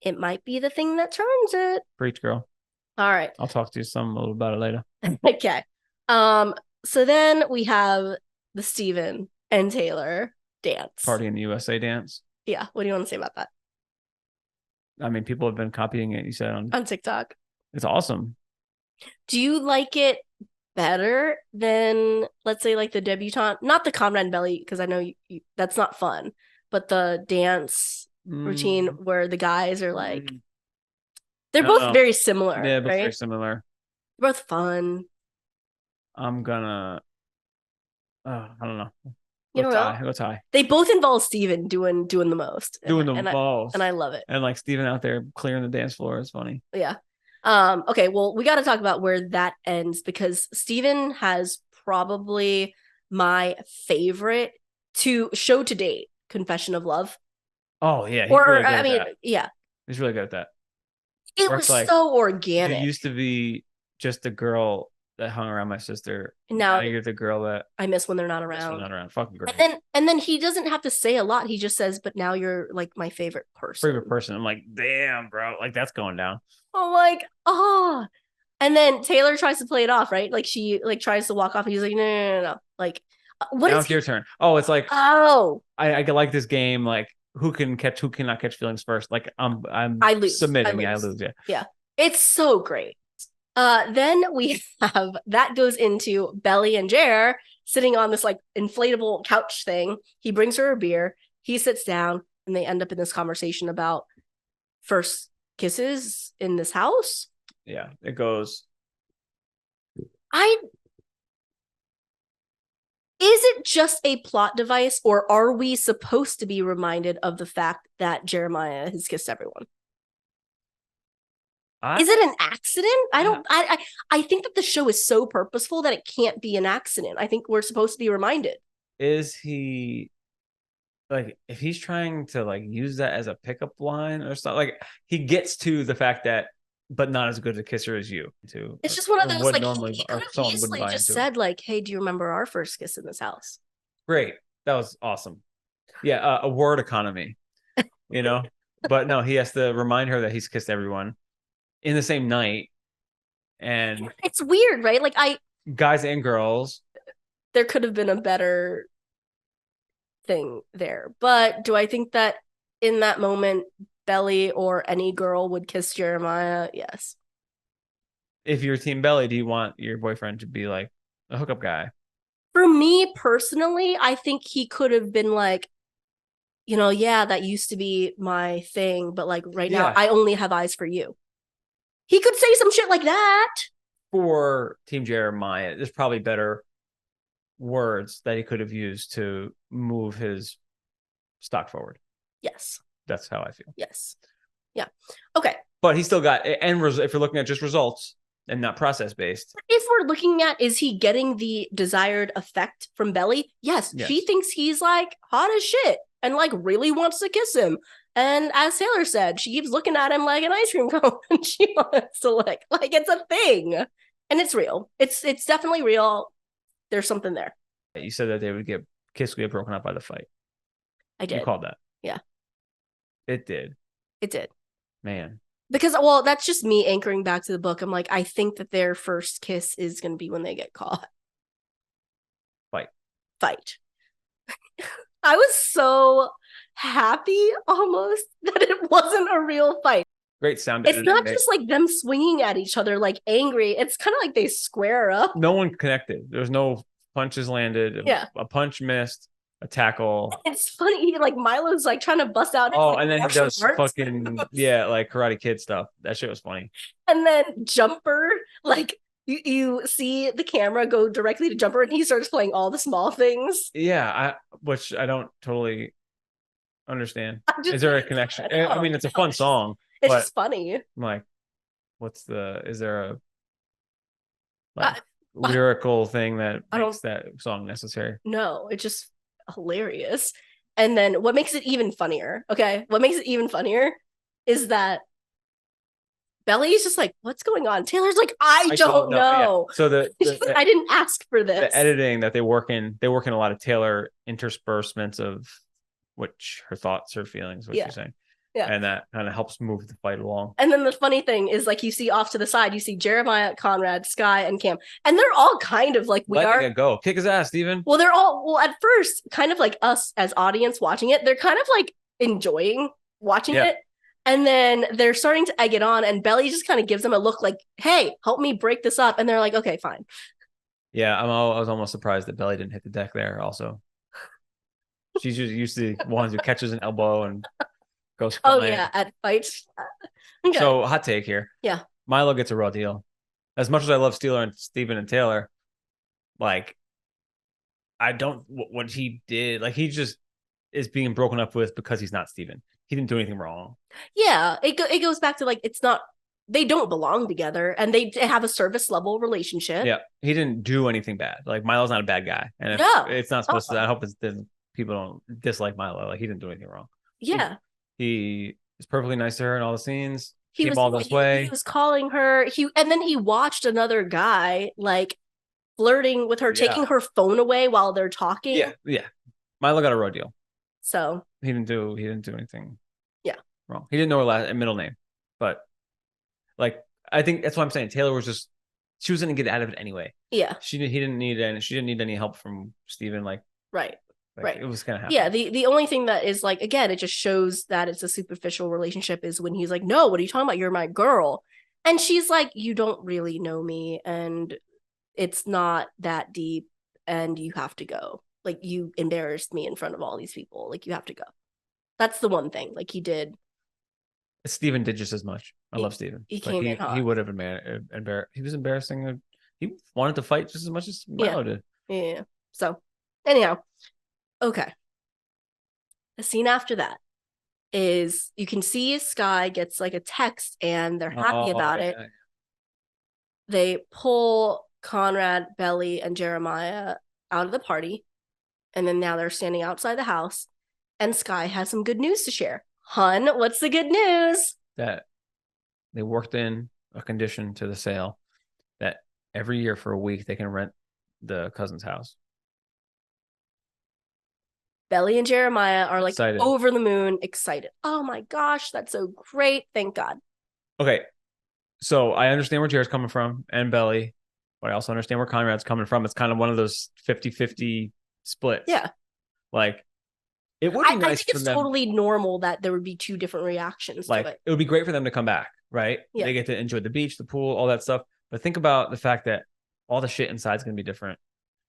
It might be the thing that turns it. Preach, girl. All right. I'll talk to you some a little about it later. Okay. So then we have the Steven and Taylor dance. Party in the USA dance. Yeah. What do you want to say about that? I mean, people have been copying it, you said, on TikTok. It's awesome. Do you like it better than, let's say, like the debutante? Not the Conrad and Belly, because I know you, that's not fun, but the dance routine where the guys are like, they're both very similar. Yeah, both right? very similar. They're both fun. I'm gonna, I don't know. Go tie. They both involve Steven doing the most. Doing the most. And I love it. And like Steven out there clearing the dance floor is funny. Yeah. Okay, well, we got to talk about where that ends, because Steven has probably my favorite show to date, Confession of Love. Oh, yeah. Yeah. He's really good at that. It was like, so organic. You used to be just the girl that hung around my sister. Now you're the girl that I miss when they're not around. Fucking great. And then he doesn't have to say a lot. He just says, "But now you're like my favorite person." I'm like, damn, bro. Like that's going down. Oh, like, oh. And then Taylor tries to play it off, right? Like she like tries to walk off. And he's like, no. Like, what? Now it's your turn. Oh, it's like, oh, I like this game. Like, who cannot catch feelings first? Like, I lose. Submitting. I lose. Yeah. It's so great. Then we have that goes into Belly and Jer sitting on this like inflatable couch thing. He brings her a beer. He sits down, and they end up in this conversation about first kisses in this house. Yeah, it goes. Is it just a plot device, or are we supposed to be reminded of the fact that Jeremiah has kissed everyone? Is it an accident? I think that the show is so purposeful that it can't be an accident. I think we're supposed to be reminded. Is he like, if he's trying to like use that as a pickup line or something? Like he gets to the fact that, but not as good a kisser as you. Too. It's just one of those like he could have easily just said like, "Hey, do you remember our first kiss in this house?" Great, that was awesome. Yeah, a word economy, But no, he has to remind her that he's kissed everyone in the same night. And it's weird, right? Like guys and girls. There could have been a better thing there. But do I think that in that moment Belly or any girl would kiss Jeremiah? Yes. If you're Team Belly, do you want your boyfriend to be like a hookup guy? For me personally, I think he could have been like, yeah, that used to be my thing, but like right now I only have eyes for you. He could say some shit like that. For Team Jeremiah, there's probably better words that he could have used to move his stock forward. Yes. That's how I feel. Yes. Yeah. Okay. But he still got, and if you're looking at just results and not process based. If we're looking at, is he getting the desired effect from Belly? Yes. She thinks he's like hot as shit and like really wants to kiss him. And as Taylor said, she keeps looking at him like an ice cream cone and she wants to lick. Like it's a thing. And it's real. It's definitely real. There's something there. You said that they would get broken up by the fight. I did. You called that. Yeah. It did. It did. Man. Because, well, that's just me anchoring back to the book. I'm like, I think that their first kiss is going to be when they get caught. Fight. I was so happy almost that it wasn't a real fight. Great sound. It's not just like them swinging at each other like angry. It's kind of like they square up. No one connected. There's no punches landed. Yeah. A punch missed. A tackle. It's funny. Like Milo's like trying to bust out. Oh, like, and then he does fucking like Karate Kid stuff. That shit was funny. And then Jumper, like you see the camera go directly to Jumper, and he starts playing All the Small Things. Yeah, which I don't totally understand. Is there a connection? I mean, it's a fun song. It's just funny. I'm like, is there a lyrical thing that makes that song necessary? No, it's just hilarious. And then what makes it even funnier, is that Belly's just like, what's going on? Taylor's like, I don't know. Yeah. So I didn't ask for this. The editing that they work in a lot of Taylor interspersements of which her thoughts or feelings, what you're saying. Yeah. And that kind of helps move the fight along. And then the funny thing is, like, you see off to the side, you see Jeremiah, Conrad, Skye, and Cam. And they're all kind of like, Let it go. Kick his ass, Steven. Well, they're all, at first, kind of like us as audience watching it, they're kind of like enjoying watching it. And then they're starting to egg it on, and Belly just kind of gives them a look like, hey, help me break this up. And they're like, okay, fine. Yeah, I was almost surprised that Belly didn't hit the deck there also. She's just used to the ones who catches an elbow and goes flying. Oh, yeah, at fights. Okay. So, hot take here. Yeah. Milo gets a raw deal. As much as I love Staylor and Steven and Taylor, like, I don't, what he did, like, he just is being broken up with because he's not Steven. He didn't do anything wrong. Yeah, it goes back to, like, it's not, they don't belong together, and they have a service level relationship. Yeah, he didn't do anything bad. Like, Milo's not a bad guy. And it's not supposed to, I hope people don't dislike Milo. Like, he didn't do anything wrong. Yeah. He is perfectly nice to her in all the scenes. He was calling her. And then he watched another guy, like, flirting with her, taking her phone away while they're talking. Yeah. Milo got a raw deal. So he didn't do anything wrong. He didn't know her middle name. But, like, I think that's what I'm saying. Taylor was just, she was going to get out of it anyway. Yeah. She didn't need any help from Steven. Like, right. It was going to happen. Yeah. The only thing that is, like, again, it just shows that it's a superficial relationship is when he's like, no, what are you talking about? You're my girl. And she's like, you don't really know me, and it's not that deep, and you have to go. Like, you embarrassed me in front of all these people. Like, you have to go. That's the one thing. Like, he did. Steven did just as much. I love Steven. He came in hot. He would have embarrassed. He was embarrassing. He wanted to fight just as much as Milo did. Yeah. So, anyhow, okay. The scene after that is you can see Skye gets, like, a text, and they're happy about it. They pull Conrad, Belly, and Jeremiah out of the party, and then now they're standing outside the house, and Skye has some good news to share. Hun, what's the good news? That they worked in a condition to the sale that every year for a week they can rent the cousin's house. Belly and Jeremiah are, like, excited. Over the moon, excited. Oh my gosh, that's so great. Thank God. Okay. So I understand where Jared's coming from and Belly, but I also understand where Conrad's coming from. It's kind of one of those 50-50 splits. Yeah. Like, it would be nice. I think it's totally normal that there would be two different reactions to it. It would be great for them to come back, right? Yeah. They get to enjoy the beach, the pool, all that stuff. But think about the fact that all the shit inside is going to be different.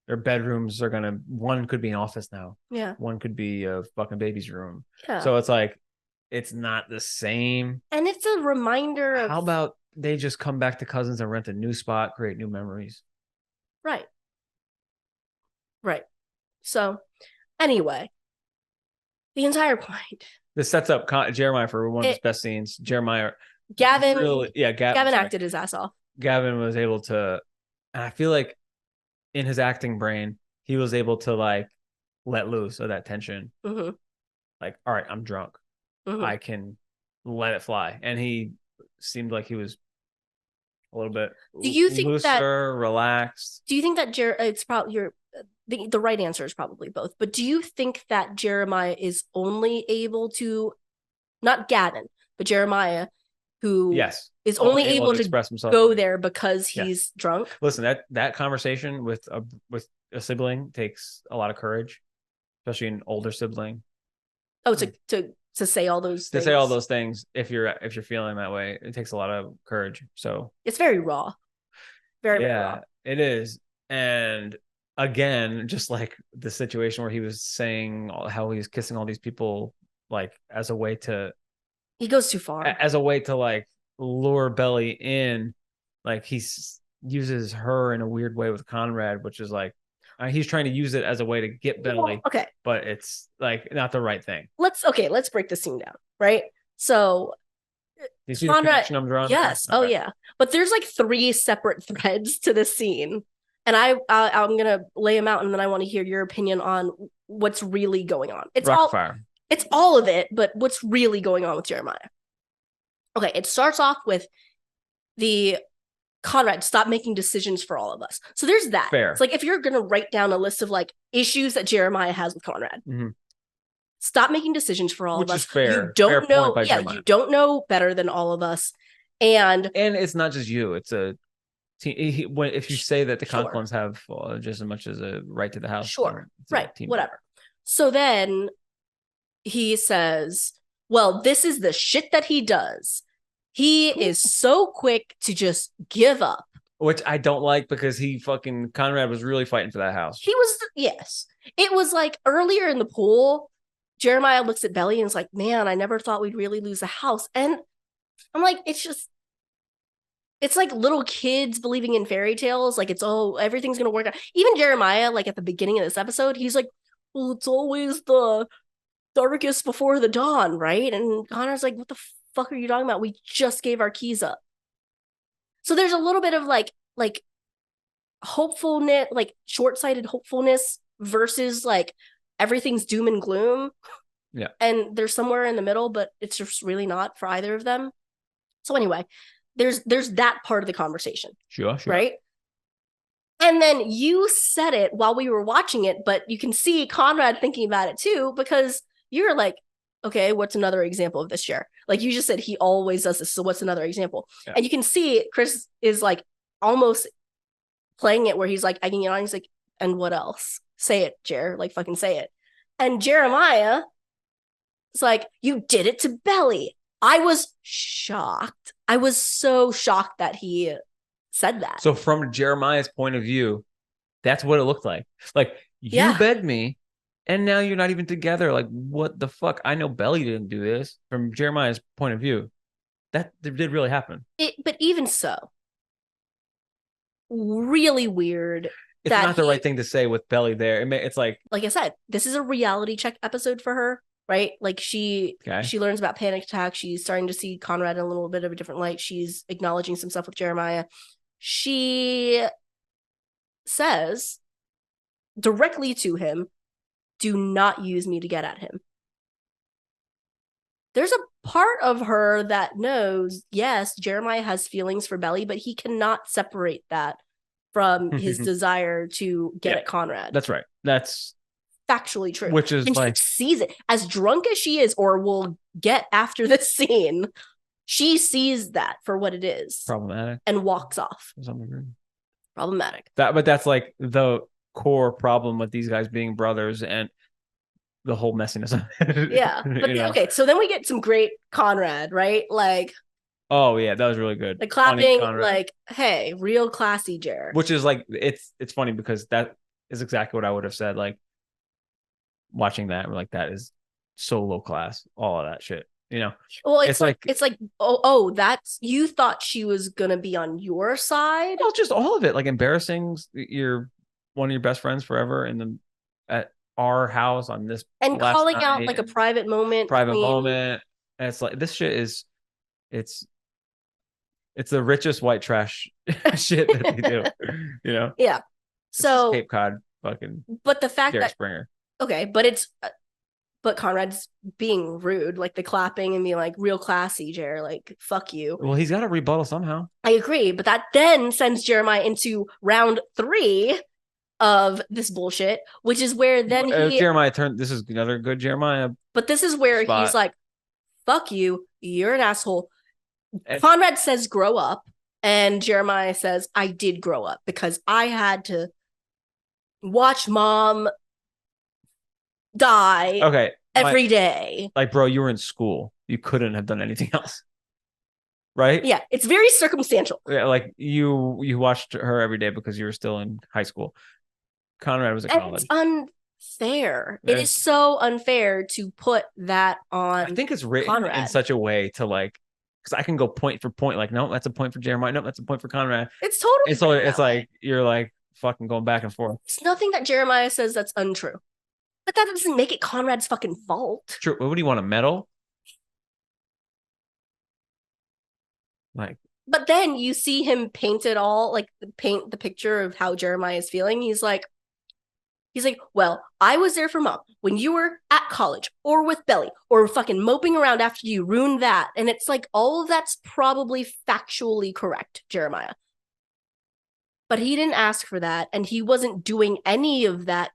Their bedrooms are going to, one could be an office now. Yeah. One could be a fucking baby's room. Yeah. So it's like, it's not the same. And it's a reminder of... How about they just come back to cousins and rent a new spot, create new memories? Right. So, anyway, the entire point. This sets up Jeremiah for one of his best scenes. Gavin acted his ass off. Gavin was able to, and I feel like in his acting brain, he was able to, like, let loose of that tension. Mm-hmm. Like, all right, I'm drunk. Mm-hmm. I can let it fly. And he seemed like he was a little bit looser, relaxed. Do you think that it's probably the right answer is probably both. But do you think that Jeremiah is only able to, not Gavin, but Jeremiah, who Yes. is only able to express himself. go there because he's drunk? Listen, that conversation with a sibling takes a lot of courage, especially an older sibling. Oh, to say all those things. To say all those things, if you're feeling that way, it takes a lot of courage. So it's very raw. Very raw. It is. And again, just like the situation where he was saying how he's kissing all these people, like as a way to, he goes too far, as a way to like lure Belly in, like he uses her in a weird way with Conrad, which is like he's trying to use it as a way to get Belly. Okay, but it's like not the right thing. Let's break this scene down, right? So you see Conrad, the connection I'm drawing? Yes. Okay. Oh yeah. But there's like 3 separate threads to this scene. And I'm gonna lay them out, and then I want to hear your opinion on what's really going on. It's all of it, but what's really going on with Jeremiah? Okay, it starts off with the Conrad, stop making decisions for all of us. So there's that. Fair. It's like if you're gonna write down a list of like issues that Jeremiah has with Conrad, stop making decisions for all of us. Fair. You don't fair know. Yeah, you don't know better than all of us, and it's not just you. It's a. If you say that the Conklins have just as much as a right to the house, right, whatever. So then he says, well, this is the shit that he does. He is so quick to just give up. Which I don't like, because Conrad was really fighting for that house. He was, yes. It was like earlier in the pool, Jeremiah looks at Belly and is like, man, I never thought we'd really lose a house. And I'm like, it's like little kids believing in fairy tales. Like everything's going to work out. Even Jeremiah, like at the beginning of this episode, he's like, well, it's always the darkest before the dawn, right? And Connor's like, what the fuck are you talking about? We just gave our keys up. So there's a little bit of like hopefulness, like short-sighted hopefulness versus like everything's doom and gloom. Yeah. And they're somewhere in the middle, but it's just really not for either of them. So anyway, there's that part of the conversation. Sure. Right? And then you said it while we were watching it, but you can see Conrad thinking about it too, because you're like, okay, what's another example of this, Cher? Like you just said, he always does this. So what's another example? Yeah. And you can see Chris is like almost playing it where he's like egging it on. He's like, and what else? Say it, Jer. Like fucking say it. And Jeremiah is like, you did it to Belly. I was shocked. I was so shocked that he said that. So from Jeremiah's point of view, that's what it looked like. Like, you begged me, and now you're not even together. Like, what the fuck? I know Belly didn't do this. From Jeremiah's point of view, that did really happen. But even so, really weird. It's not the right thing to say with Belly there. It's like I said, this is a reality check episode for her. Right? Like she learns about panic attack. She's starting to see Conrad in a little bit of a different light. She's acknowledging some stuff with Jeremiah. She says directly to him, do not use me to get at him. There's a part of her that knows, yes, Jeremiah has feelings for Belly, but he cannot separate that from his desire to get at Conrad. That's right. That's factually true. Which is and like, she sees it as drunk as she is, or will get after this scene. She sees that for what it is. Problematic. And walks off. Problematic. But that's like the core problem with these guys being brothers and the whole messiness of it. Yeah. But okay, so then we get some great Conrad, right? Like, oh yeah, that was really good. The clapping, like, hey, real classy Jer. Which is like, it's funny because that is exactly what I would have said. Like, watching that, we're like, that is so low class, all of that shit, you know. Well, it's like that's, you thought she was gonna be on your side. Well, just all of it, like embarrassing one of your best friends forever at our house on this, and calling out like a private moment, and it's like, this shit is, it's the richest white trash shit that they do, you know. Yeah. So Cape Cod fucking. But the fact Derek that Springer. Okay, but Conrad's being rude, like the clapping and being like, real classy, Jer, like, fuck you. Well, he's got a rebuttal somehow. I agree, but that then sends Jeremiah into round 3 of this bullshit, which is where then Jeremiah turned. This is another good Jeremiah. But this is where spot. he's like, fuck you, you're an asshole. And Conrad says grow up, and Jeremiah says I did grow up because I had to watch mom die every day. Like, bro, you were in school. You couldn't have done anything else. Right? Yeah, it's very circumstantial. Yeah, like you watched her every day because you were still in high school. Conrad was at college. It's unfair. It is so unfair to put that on. I think it's written Conrad in such a way to like, because I can go point for point. Like, no, that's a point for Jeremiah. No, that's a point for Conrad. It's totally. It's like you're like fucking going back and forth. It's nothing that Jeremiah says that's untrue, but that doesn't make it Conrad's fucking fault. True. What do you want, a medal? Like, but then you see him paint it all, like paint the picture of how Jeremiah is feeling. He's like, well, I was there for mom when you were at college or with Belly or fucking moping around after you ruined that. And it's like, all of that's probably factually correct, Jeremiah. But he didn't ask for that. And he wasn't doing any of that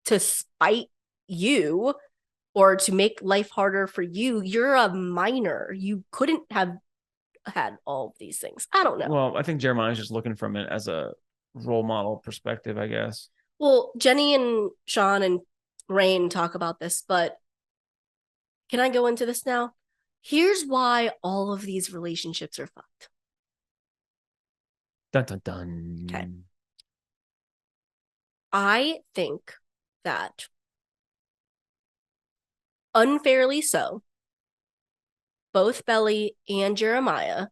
to spite you or to make life harder for you. You're a minor. You couldn't have had all of these things. I don't know. Well, I think Jeremiah's just looking from it as a role model perspective, I guess. Well, Jenny and Sean and Rain talk about this, but can I go into this now? Here's why all of these relationships are fucked. Dun dun dun. Okay. I think that unfairly so, both Belly and Jeremiah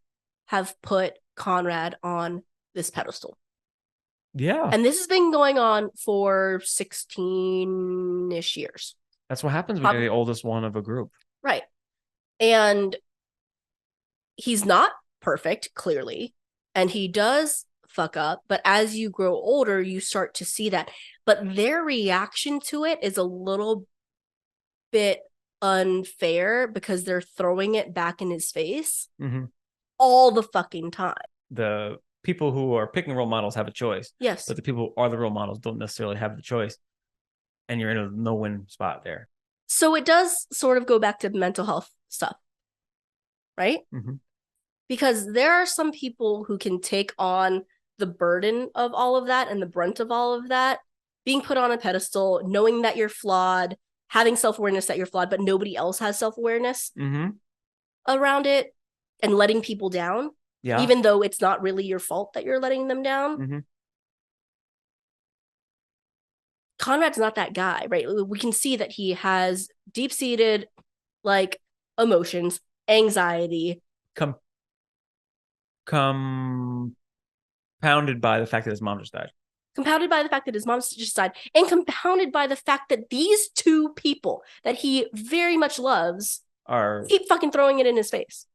have put Conrad on this pedestal. Yeah. And this has been going on for 16-ish years. That's what happens when you're the oldest one of a group. Right. And he's not perfect, clearly. And he does fuck up. But as you grow older, you start to see that. But their reaction to it is a little bit unfair because they're throwing it back in his face all the fucking time. The people who are picking role models have a choice. Yes. But the people who are the role models don't necessarily have the choice. And you're in a no-win spot there. So it does sort of go back to mental health stuff, right? Because there are some people who can take on the burden of all of that and the brunt of all of that, being put on a pedestal, knowing that you're flawed, having self-awareness that you're flawed, but nobody else has self-awareness around it, and letting people down, even though it's not really your fault that you're letting them down. Conrad's not that guy, right? We can see that he has deep-seated, like, emotions, anxiety. Compounded by the fact that his mom just died. Compounded by the fact that his mom just died. And compounded by the fact that these two people that he very much loves keep fucking throwing it in his face.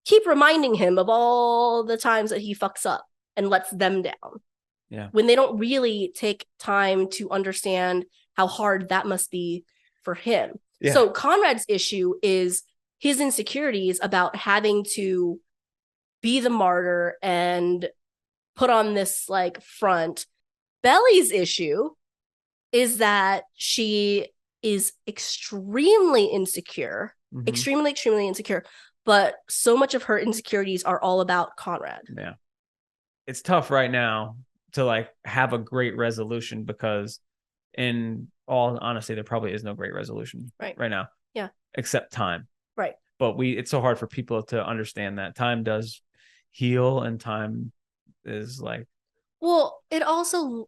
Keep reminding him of all the times that he fucks up and lets them down. Yeah. When they don't really take time to understand how hard that must be for him. Yeah. So Conrad's issue is his insecurities about having to be the martyr and put on this like front. Belly's issue is that she is extremely insecure, extremely insecure, but so much of her insecurities are all about Conrad. Yeah. It's tough right now to like have a great resolution because in all honesty, there probably is no great resolution right now. Yeah. Except time. Right. But it's so hard for people to understand that time does heal and time is like. Well, it also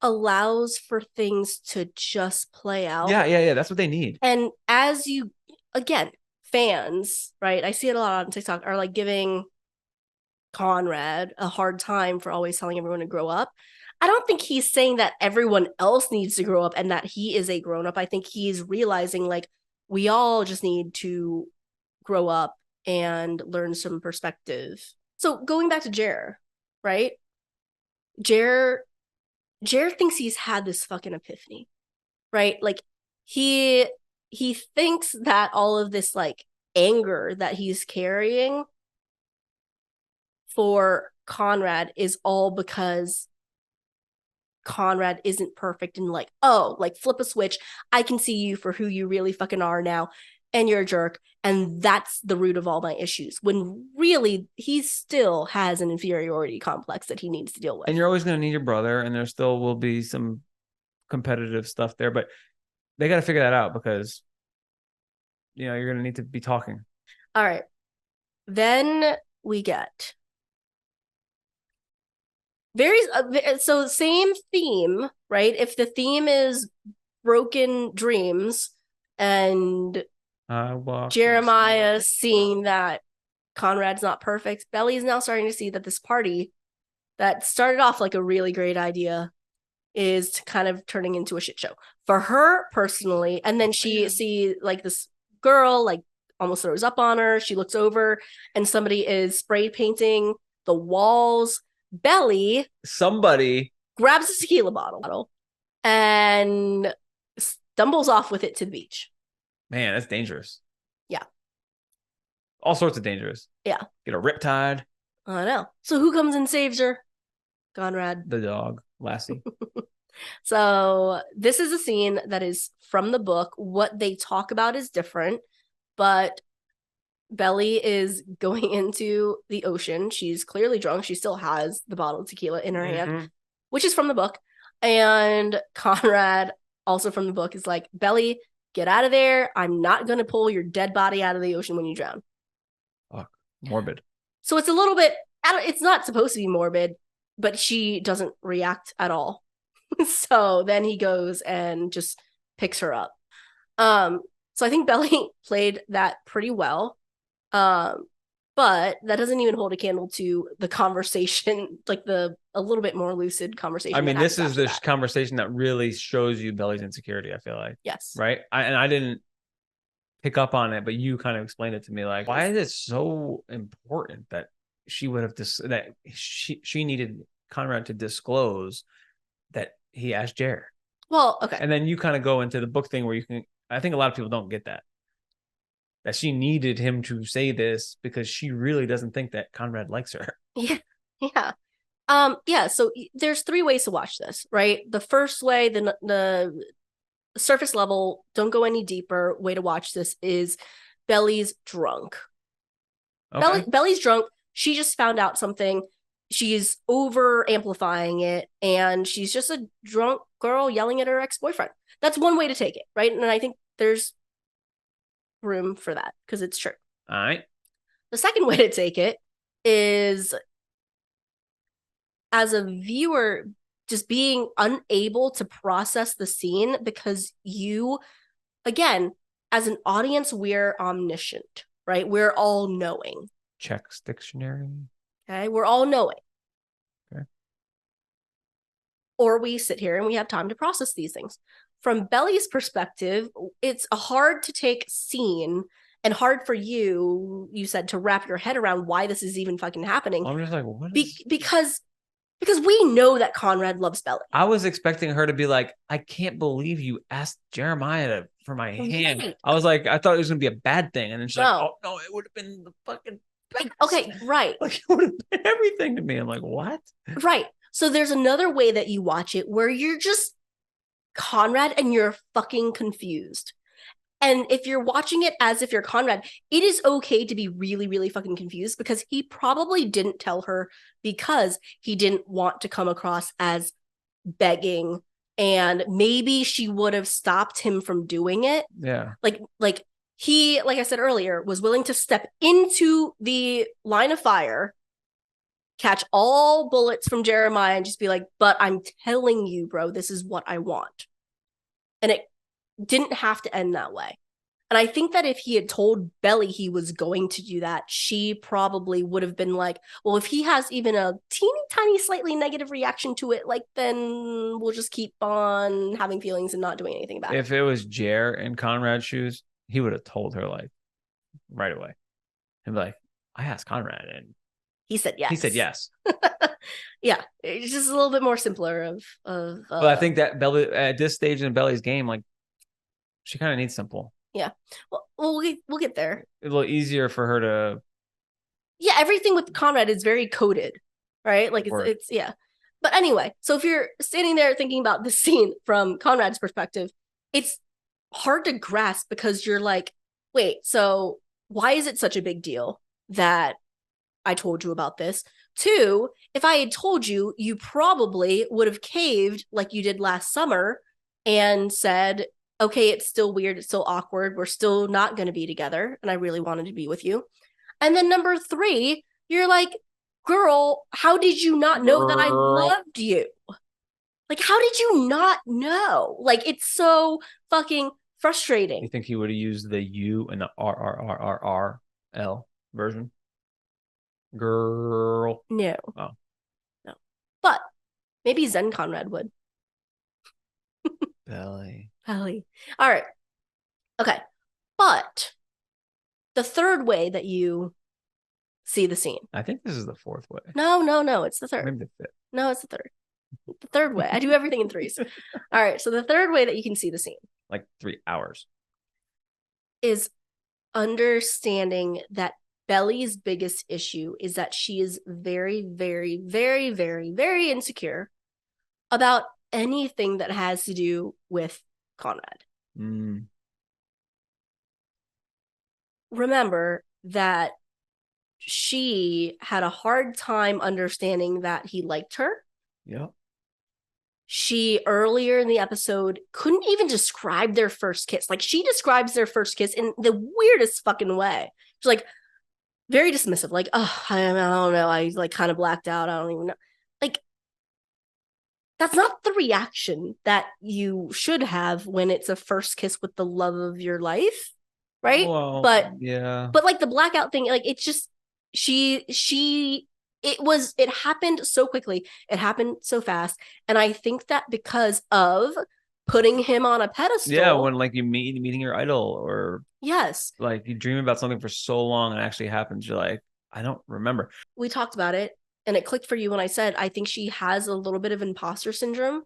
allows for things to just play out. Yeah. That's what they need. And as you, again, fans, right? I see it a lot on TikTok are like giving Conrad a hard time for always telling everyone to grow up. I don't think he's saying that everyone else needs to grow up and that he is a grown up. I think he's realizing like we all just need to grow up and learn some perspective. So going back to Jer, right? Jer thinks he's had this fucking epiphany, right? Like he thinks that all of this like anger that he's carrying for Conrad is all because Conrad isn't perfect and like, oh, like flip a switch. I can see you for who you really fucking are now. And you're a jerk. And that's the root of all my issues. When really he still has an inferiority complex that he needs to deal with. And you're always going to need your brother, and there still will be some competitive stuff there, but they got to figure that out because, you're going to need to be talking. All right. Then we get so same theme, right? If the theme is broken dreams and Jeremiah seeing that Conrad's not perfect, Belly's now starting to see that this party that started off like a really great idea is kind of turning into a shit show for her personally. And then she sees like this girl like almost throws up on her. She looks over and somebody is spray painting the walls. Belly, somebody grabs a tequila bottle and stumbles off with it to the beach. Man, that's dangerous. Yeah. All sorts of dangerous. Yeah. Get a riptide. I know. So who comes and saves her? Conrad. The dog, Lassie. So this is a scene that is from the book. What they talk about is different, but Belly is going into the ocean. She's clearly drunk. She still has the bottle of tequila in her hand, which is from the book. And Conrad, also from the book, is like, Belly, get out of there. I'm not going to pull your dead body out of the ocean when you drown. Fuck. Morbid. So it's a little bit, it's not supposed to be morbid, but she doesn't react at all. So then he goes and just picks her up. So I think Belly played that pretty well. But that doesn't even hold a candle to the conversation, like a little bit more lucid conversation. I mean, this is the conversation that really shows you Belly's insecurity, I feel like. Yes. Right? I didn't pick up on it, but you kind of explained it to me. Like, why is it so important that she would have that she needed Conrad to disclose that he asked Jer? Well, okay. And then you kind of go into the book thing where I think a lot of people don't get that she needed him to say this because she really doesn't think that Conrad likes her. Yeah. Yeah. So there's 3 ways to watch this, right? The first way, the surface level, don't go any deeper way to watch this is Belly's drunk. Okay. Belly's drunk. She just found out something. She's over amplifying it, and she's just a drunk girl yelling at her ex-boyfriend. That's one way to take it, right? And I think there's room for that because it's true. All right. The second way to take it is as a viewer just being unable to process the scene because you, again, as an audience, we're omniscient, right? We're all knowing. Checks dictionary. Okay, we're all knowing. Okay. Or we sit here and we have time to process these things. From Belly's perspective, it's a hard to take scene and hard for you said, to wrap your head around why this is even fucking happening. I'm just like, what? Because we know that Conrad loves Belly. I was expecting her to be like, I can't believe you asked Jeremiah for my hand. Right. I was like, I thought it was going to be a bad thing. And then she's like, oh, no, it would have been the fucking best. Okay, right. Like, it would have been everything to me. I'm like, what? Right. So there's another way that you watch it where you're just Conrad and you're fucking confused. And if you're watching it as if you're Conrad, it is okay to be really, really fucking confused because he probably didn't tell her because he didn't want to come across as begging, and maybe she would have stopped him from doing it. Yeah. Like he, like I said earlier, was willing to step into the line of fire, catch all bullets from Jeremiah and just be like, but I'm telling you, bro, this is what I want. And it didn't have to end that way. And I think that if he had told Belly he was going to do that, she probably would have been like, well, if he has even a teeny tiny, slightly negative reaction to it, like, then we'll just keep on having feelings and not doing anything about it. If it was Jer in Conrad's shoes, he would have told her like right away. He'd be like, I asked Conrad and he said yes. He said yes. Yeah. It's just a little bit more simpler but I think that Belly at this stage in Belly's game, like, she kind of needs simple. Yeah. Well, we'll get there. A little easier for her to. Yeah, everything with Conrad is very coded, right? Like it's yeah. But anyway, so if you're standing there thinking about the scene from Conrad's perspective, it's hard to grasp because you're like, wait, so why is it such a big deal that I told you about this? Two, if I had told you, you probably would have caved like you did last summer and said, okay, it's still weird, it's still awkward, we're still not going to be together, and I really wanted to be with you. And then number three, you're like, girl, how did you not know that I loved you? Like, how did you not know? Like, it's so fucking frustrating. You think he would have used the U and the R version? Girl. No. Oh. No. But maybe Zen Conrad would. Belly. Belly. All right. Okay. But the third way that you see the scene. I think this is the fourth way. No. It's the third. Maybe the fifth. No, it's the third. The third way. I do everything in threes. All right. So the third way that you can see the scene. Like 3 hours. Is understanding that Belly's biggest issue is that she is very, very, very, very, very insecure about anything that has to do with Conrad. Remember that she had a hard time understanding that he liked her. Yep. She earlier in the episode couldn't even describe their first kiss. Like, she describes their first kiss in the weirdest fucking way. She's like very dismissive, like, oh, I don't know, I like kind of blacked out, I don't even know. Like, that's not the reaction that you should have when it's a first kiss with the love of your life, right? Well, but yeah, but like the blackout thing, like, it's just it happened so quickly, it happened so fast, and I think that because of putting him on a pedestal. Yeah, when like you meeting your idol, or yes, like you dream about something for so long and it actually happens, you're like, I don't remember. We talked about it and it clicked for you when I said I think she has a little bit of imposter syndrome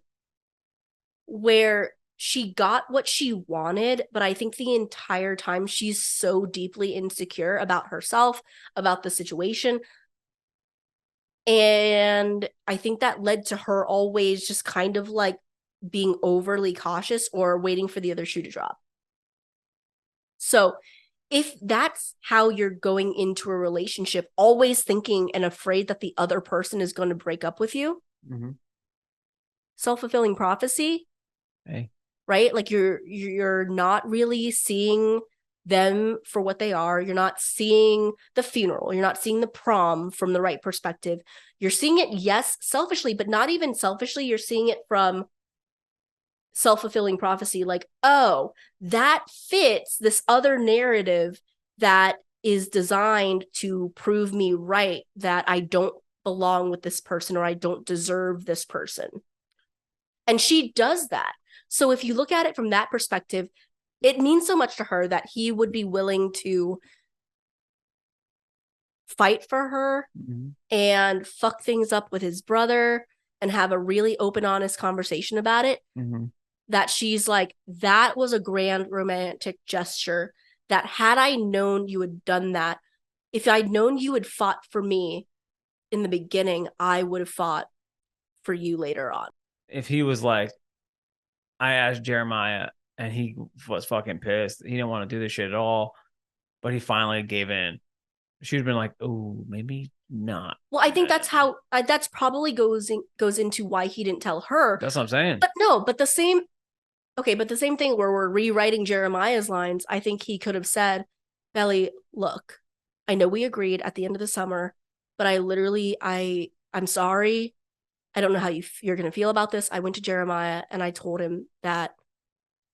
where she got what she wanted, but I think the entire time she's so deeply insecure about herself, about the situation. And I think that led to her always just kind of like being overly cautious or waiting for the other shoe to drop. So if that's how you're going into a relationship, always thinking and afraid that the other person is going to break up with you, self-fulfilling prophecy, right? Like you're not really seeing them for what they are. You're not seeing the funeral. You're not seeing the prom from the right perspective. You're seeing it, yes, selfishly, but not even selfishly. You're seeing it from self-fulfilling prophecy, like, oh, that fits this other narrative that is designed to prove me right that I don't belong with this person or I don't deserve this person. And she does that. So if you look at it from that perspective, it means so much to her that he would be willing to fight for her and fuck things up with his brother and have a really open, honest conversation about it. That she's like, that was a grand romantic gesture that had I known you had done that, if I'd known you had fought for me in the beginning, I would have fought for you later on. If he was like, I asked Jeremiah and he was fucking pissed, he didn't want to do this shit at all, but he finally gave in, she'd have been like, oh, maybe not. Well, I think that's how that's probably goes into why he didn't tell her. That's what I'm saying. But no, but the same thing where we're rewriting Jeremiah's lines, I think he could have said, Belly, look, I know we agreed at the end of the summer, but I'm sorry. I don't know how you're going to feel about this. I went to Jeremiah and I told him that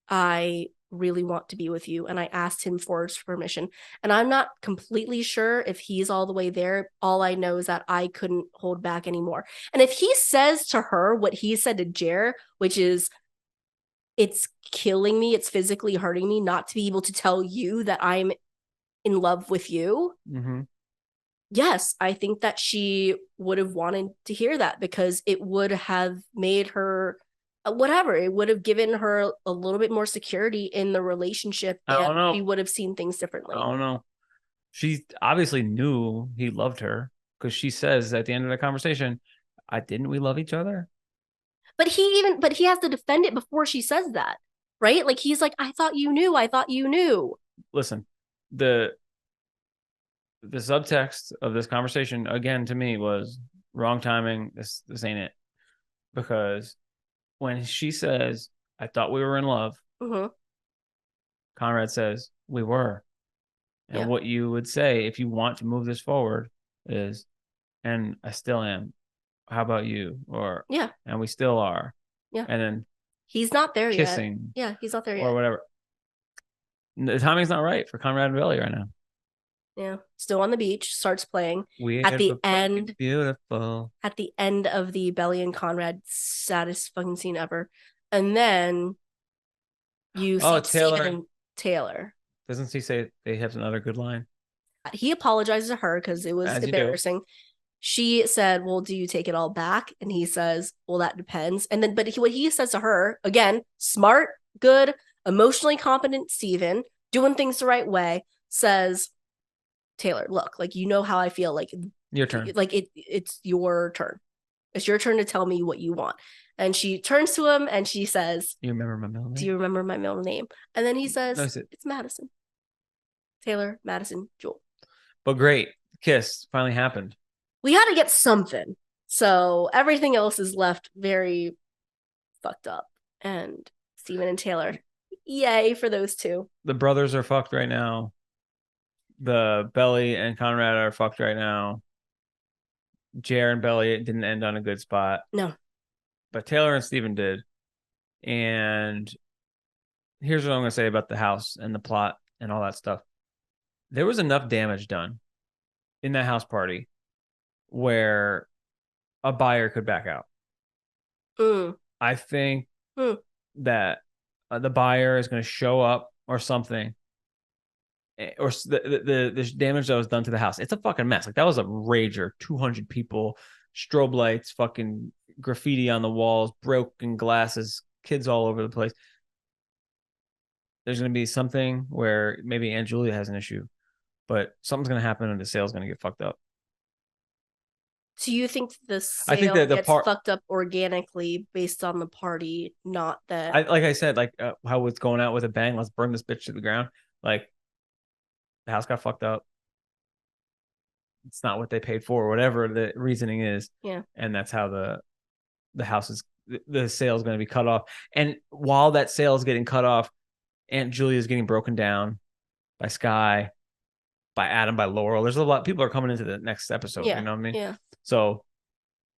I really want to be with you. And I asked him for his permission. And I'm not completely sure if he's all the way there. All I know is that I couldn't hold back anymore. And if he says to her what he said to Jer, which is, it's killing me, it's physically hurting me not to be able to tell you that I'm in love with you. Yes, I think that she would have wanted to hear that because it would have made her whatever. It would have given her a little bit more security in the relationship. And she would have seen things differently. I don't know. She obviously knew he loved her because she says at the end of the conversation, didn't we love each other? But he has to defend it before she says that, right? Like he's like, I thought you knew. I thought you knew. Listen, the subtext of this conversation again to me was wrong timing. This ain't it. Because when she says, I thought we were in love, Conrad says, we were. And what you would say if you want to move this forward is, and I still am. How about you? Or, and we still are. Yeah. And then he's not there kissing. yet. Yeah, he's not there yet. Or whatever. The timing's not right for Conrad and Belly right now. Yeah. Still on the beach, starts playing. Weird, at the end. Beautiful. At the end of the Belly and Conrad saddest fucking scene ever. And then you see Taylor. And Taylor. Doesn't he say they have another good line? He apologizes to her because it was embarrassing. She said, well, do you take it all back? And he says, well, that depends. And then, what he says to her, again, smart, good, emotionally competent Steven, doing things the right way, says, Taylor, look, like, you know how I feel. Like, your turn. Like, it's your turn. It's your turn to tell me what you want. And she turns to him and she says, do you remember my middle name? Do you remember my middle name? And then he says, no, it's Madison. Taylor, Madison, Jewel. But great. Kiss finally happened. We had to get something. So everything else is left very fucked up. And Steven and Taylor, yay for those two. The brothers are fucked right now. The Belly and Conrad are fucked right now. Jer and Belly didn't end on a good spot. No. But Taylor and Steven did. And here's what I'm going to say about the house and the plot and all that stuff. There was enough damage done in that house party where a buyer could back out. I think that the buyer is going to show up or something, or the damage that was done to the house. It's a fucking mess. Like, that was a rager. 200 people, strobe lights, fucking graffiti on the walls, broken glasses, kids all over the place. There's going to be something where maybe Aunt Julia has an issue, but something's going to happen and the sale's going to get fucked up. So you think the sale gets fucked up organically based on the party, not that... like I said, like how it's going out with a bang, let's burn this bitch to the ground. Like, the house got fucked up. It's not what they paid for, or whatever the reasoning is. Yeah. And that's how the house is, the sale is going to be cut off. And while that sale is getting cut off, Aunt Julia is getting broken down by Skye, by Adam, by Laurel. There's a lot. People are coming into the next episode. Yeah. You know what I mean? Yeah. So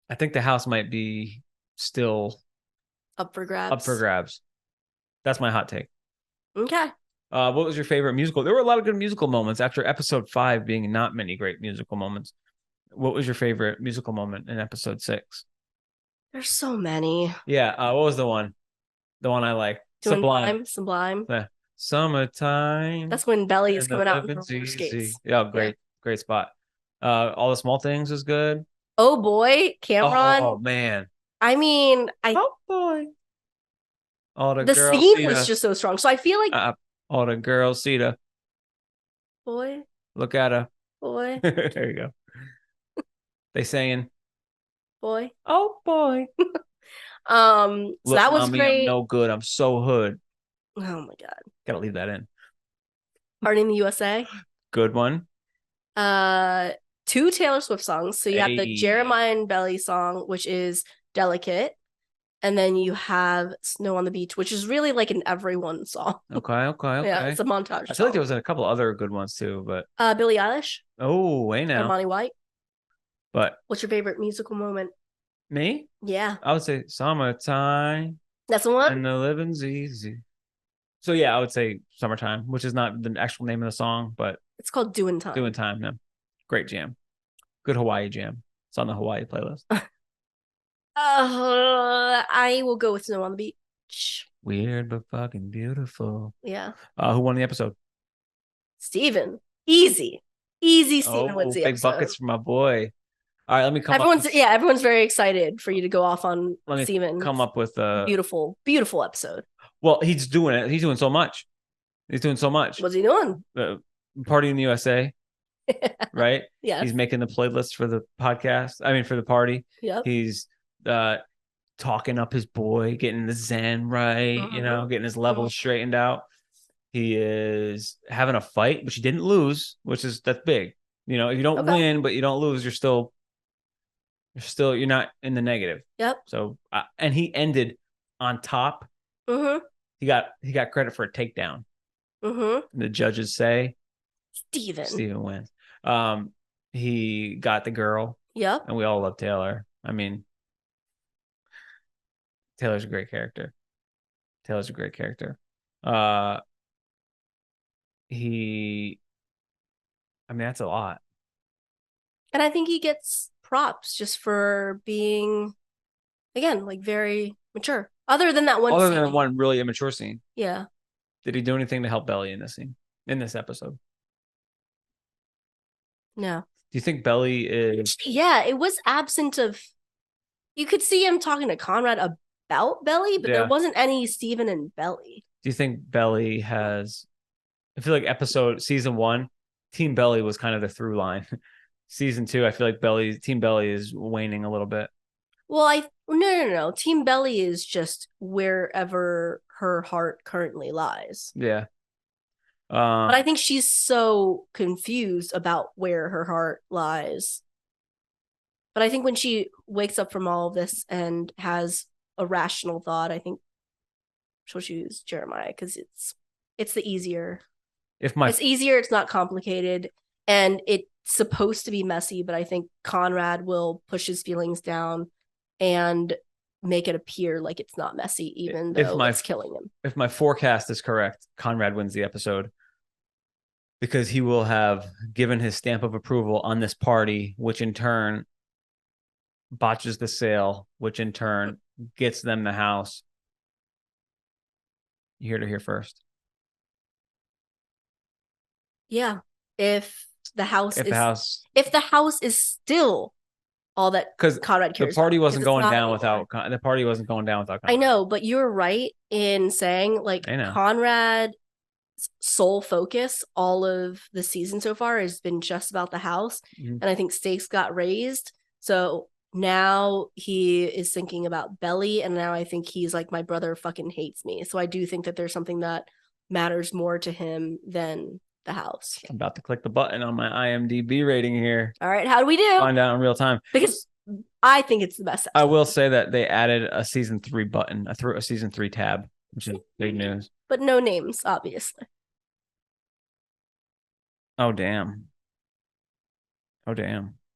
I think the house might be still up for grabs. That's my hot take. Okay. What was your favorite musical? There were a lot of good musical moments after episode 5 being not many great musical moments. What was your favorite musical moment in episode 6? There's so many. Yeah. What was the one? The one I like. Sublime. Yeah. Summertime. That's when Belly's coming out in roller skates. Yeah, great spot. All the Small Things was good. Oh boy, Cameron. Oh man. I mean, oh boy. All the scene was just so strong. So I feel like all the girls see the boy. Look at her. Boy. There you go. They saying boy. Oh boy. So Look, that was mommy, great. I'm no good. I'm so hood. Oh my god. Gotta leave that in. Party in the USA. Good one. 2 Taylor Swift songs. So you have the Jeremiah and Belly song, which is Delicate. And then you have Snow on the Beach, which is really like an everyone song. Okay. Yeah, it's a montage. I feel like there was a couple other good ones too, but Billie Eilish. Oh, hey now. Armani White. But what's your favorite musical moment? Me? Yeah. I would say Summertime. That's the one? And the living's easy. So yeah, I would say Summertime, which is not the actual name of the song, but it's called Doing Time. Doing Time, yeah. Great jam. Good Hawaii jam. It's on the Hawaii playlist. I will go with Snow on the Beach. Weird but fucking beautiful. Yeah. Who won the episode? Steven. Easy Steven wins the big episode. Buckets for my boy. All right, let me come everyone's very excited for you to go off on Steven. Come up with a beautiful episode. Well, he's doing it. He's doing so much. What's he doing? Party in the USA. right? Yeah. He's making the playlist for the podcast. I mean, for the party. Yep. He's talking up his boy, getting the zen right, getting his levels straightened out. He is having a fight, which he didn't lose, that's big. If you don't win, but you don't lose, you're not in the negative. Yep. So, and he ended on top. He got credit for a takedown. The judges say Steven wins. He got the girl. Yep. And we all love Taylor. I mean, Taylor's a great character. That's a lot. And I think he gets props just for being, again, like very mature. Other than that one Other scene. than one really immature scene. Yeah. Did he do anything to help Belly in this scene? In this episode? No. Do you think Belly is... Yeah, it was absent of... You could see him talking to Conrad about Belly, but there wasn't any Steven and Belly. Do you think Belly has... I feel like season 1, Team Belly was kind of the through line. Season 2, I feel like Team Belly is waning a little bit. Well, no. Team Belly is just wherever her heart currently lies. Yeah. But I think she's so confused about where her heart lies. But I think when she wakes up from all of this and has a rational thought, I think she'll choose Jeremiah because it's the easier. It's easier, it's not complicated, and it's supposed to be messy, but I think Conrad will push his feelings down and make it appear like it's not messy, even though it's killing him. If my forecast is correct, Conrad wins the episode because he will have given his stamp of approval on this party, which in turn botches the sale, which in turn gets them the house. You heard it here first. Yeah. If the house is still all that Conrad cares the party about, wasn't going down without Conrad. I know, but you're right in saying like Conrad's sole focus all of the season so far has been just about the house. And I think stakes got raised. So now he is thinking about Belly, and now I think he's like, my brother fucking hates me. So I do think that there's something that matters more to him than the house. I'm about to click the button on my IMDb rating here. All right, how do we do? Find out in real time. Because I think it's the best episode. I will say that they added a season 3 button, a season 3 tab, which is big news. But no names, obviously. Oh, damn.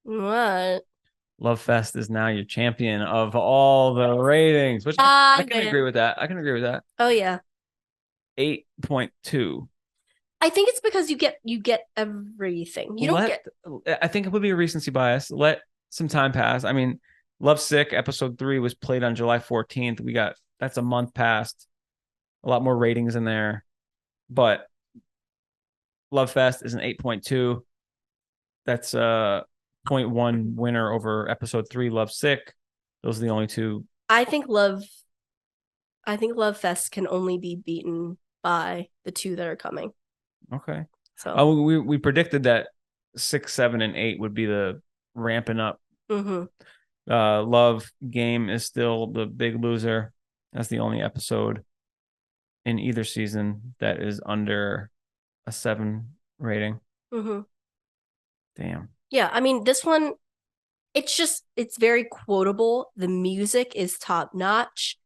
What? Love Fest is now your champion of all the ratings, which I can agree with that. Oh, yeah. 8.2. I think it's because you get everything. I think it would be a recency bias. Let some time pass. I mean, Love Sick episode 3 was played on July 14th. That's a month past. A lot more ratings in there. But Love Fest is an 8.2. That's a 0.1 winner over episode 3, Love Sick. Those are the only two. I think Love Fest can only be beaten by the 2 that are coming. Okay. So we predicted that 6, 7, and 8 would be the ramping up. Love Game is still the big loser. That's the only episode in either season that is under a 7 rating. Damn. Yeah, I mean, this one, it's very quotable. The music is top notch.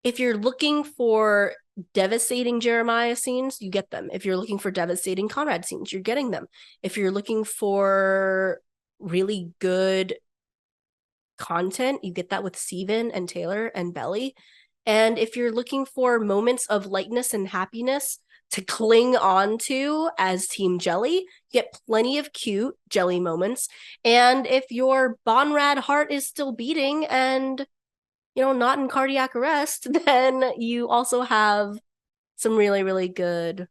If you're looking for devastating Jeremiah scenes, you get them. If you're looking for devastating Conrad scenes, you're getting them. If you're looking for really good content, you get that with Steven and Taylor and Belly. And if you're looking for moments of lightness and happiness to cling on to as Team Jelly, you get plenty of cute Jelly moments. And if your Bonrad heart is still beating and not in cardiac arrest, then you also have some really, really good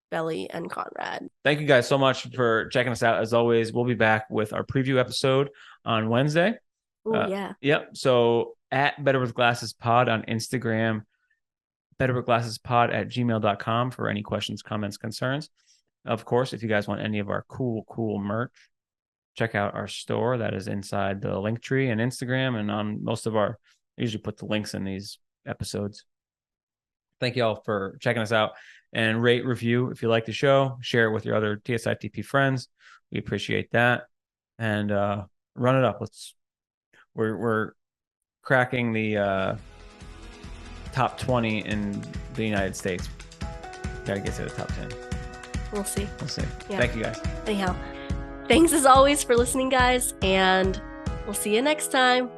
Belly and Conrad. Thank you guys so much for checking us out. As always, we'll be back with our preview episode on Wednesday. Yeah. Yep. So at Better With Glasses Pod on Instagram, betterwithglassespod@gmail.com for any questions, comments, concerns. Of course, if you guys want any of our cool merch, check out our store that is inside the link tree and Instagram, and on most of our, I usually put the links in these episodes. Thank you all for checking us out, and rate, review if you like the show. Share it with your other TSITP friends. We appreciate that. And run it up. We're cracking the top 20 in the United States. Gotta get to the top 10. We'll see. Yeah. Thank you, guys. Anyhow, thanks as always for listening, guys, and we'll see you next time.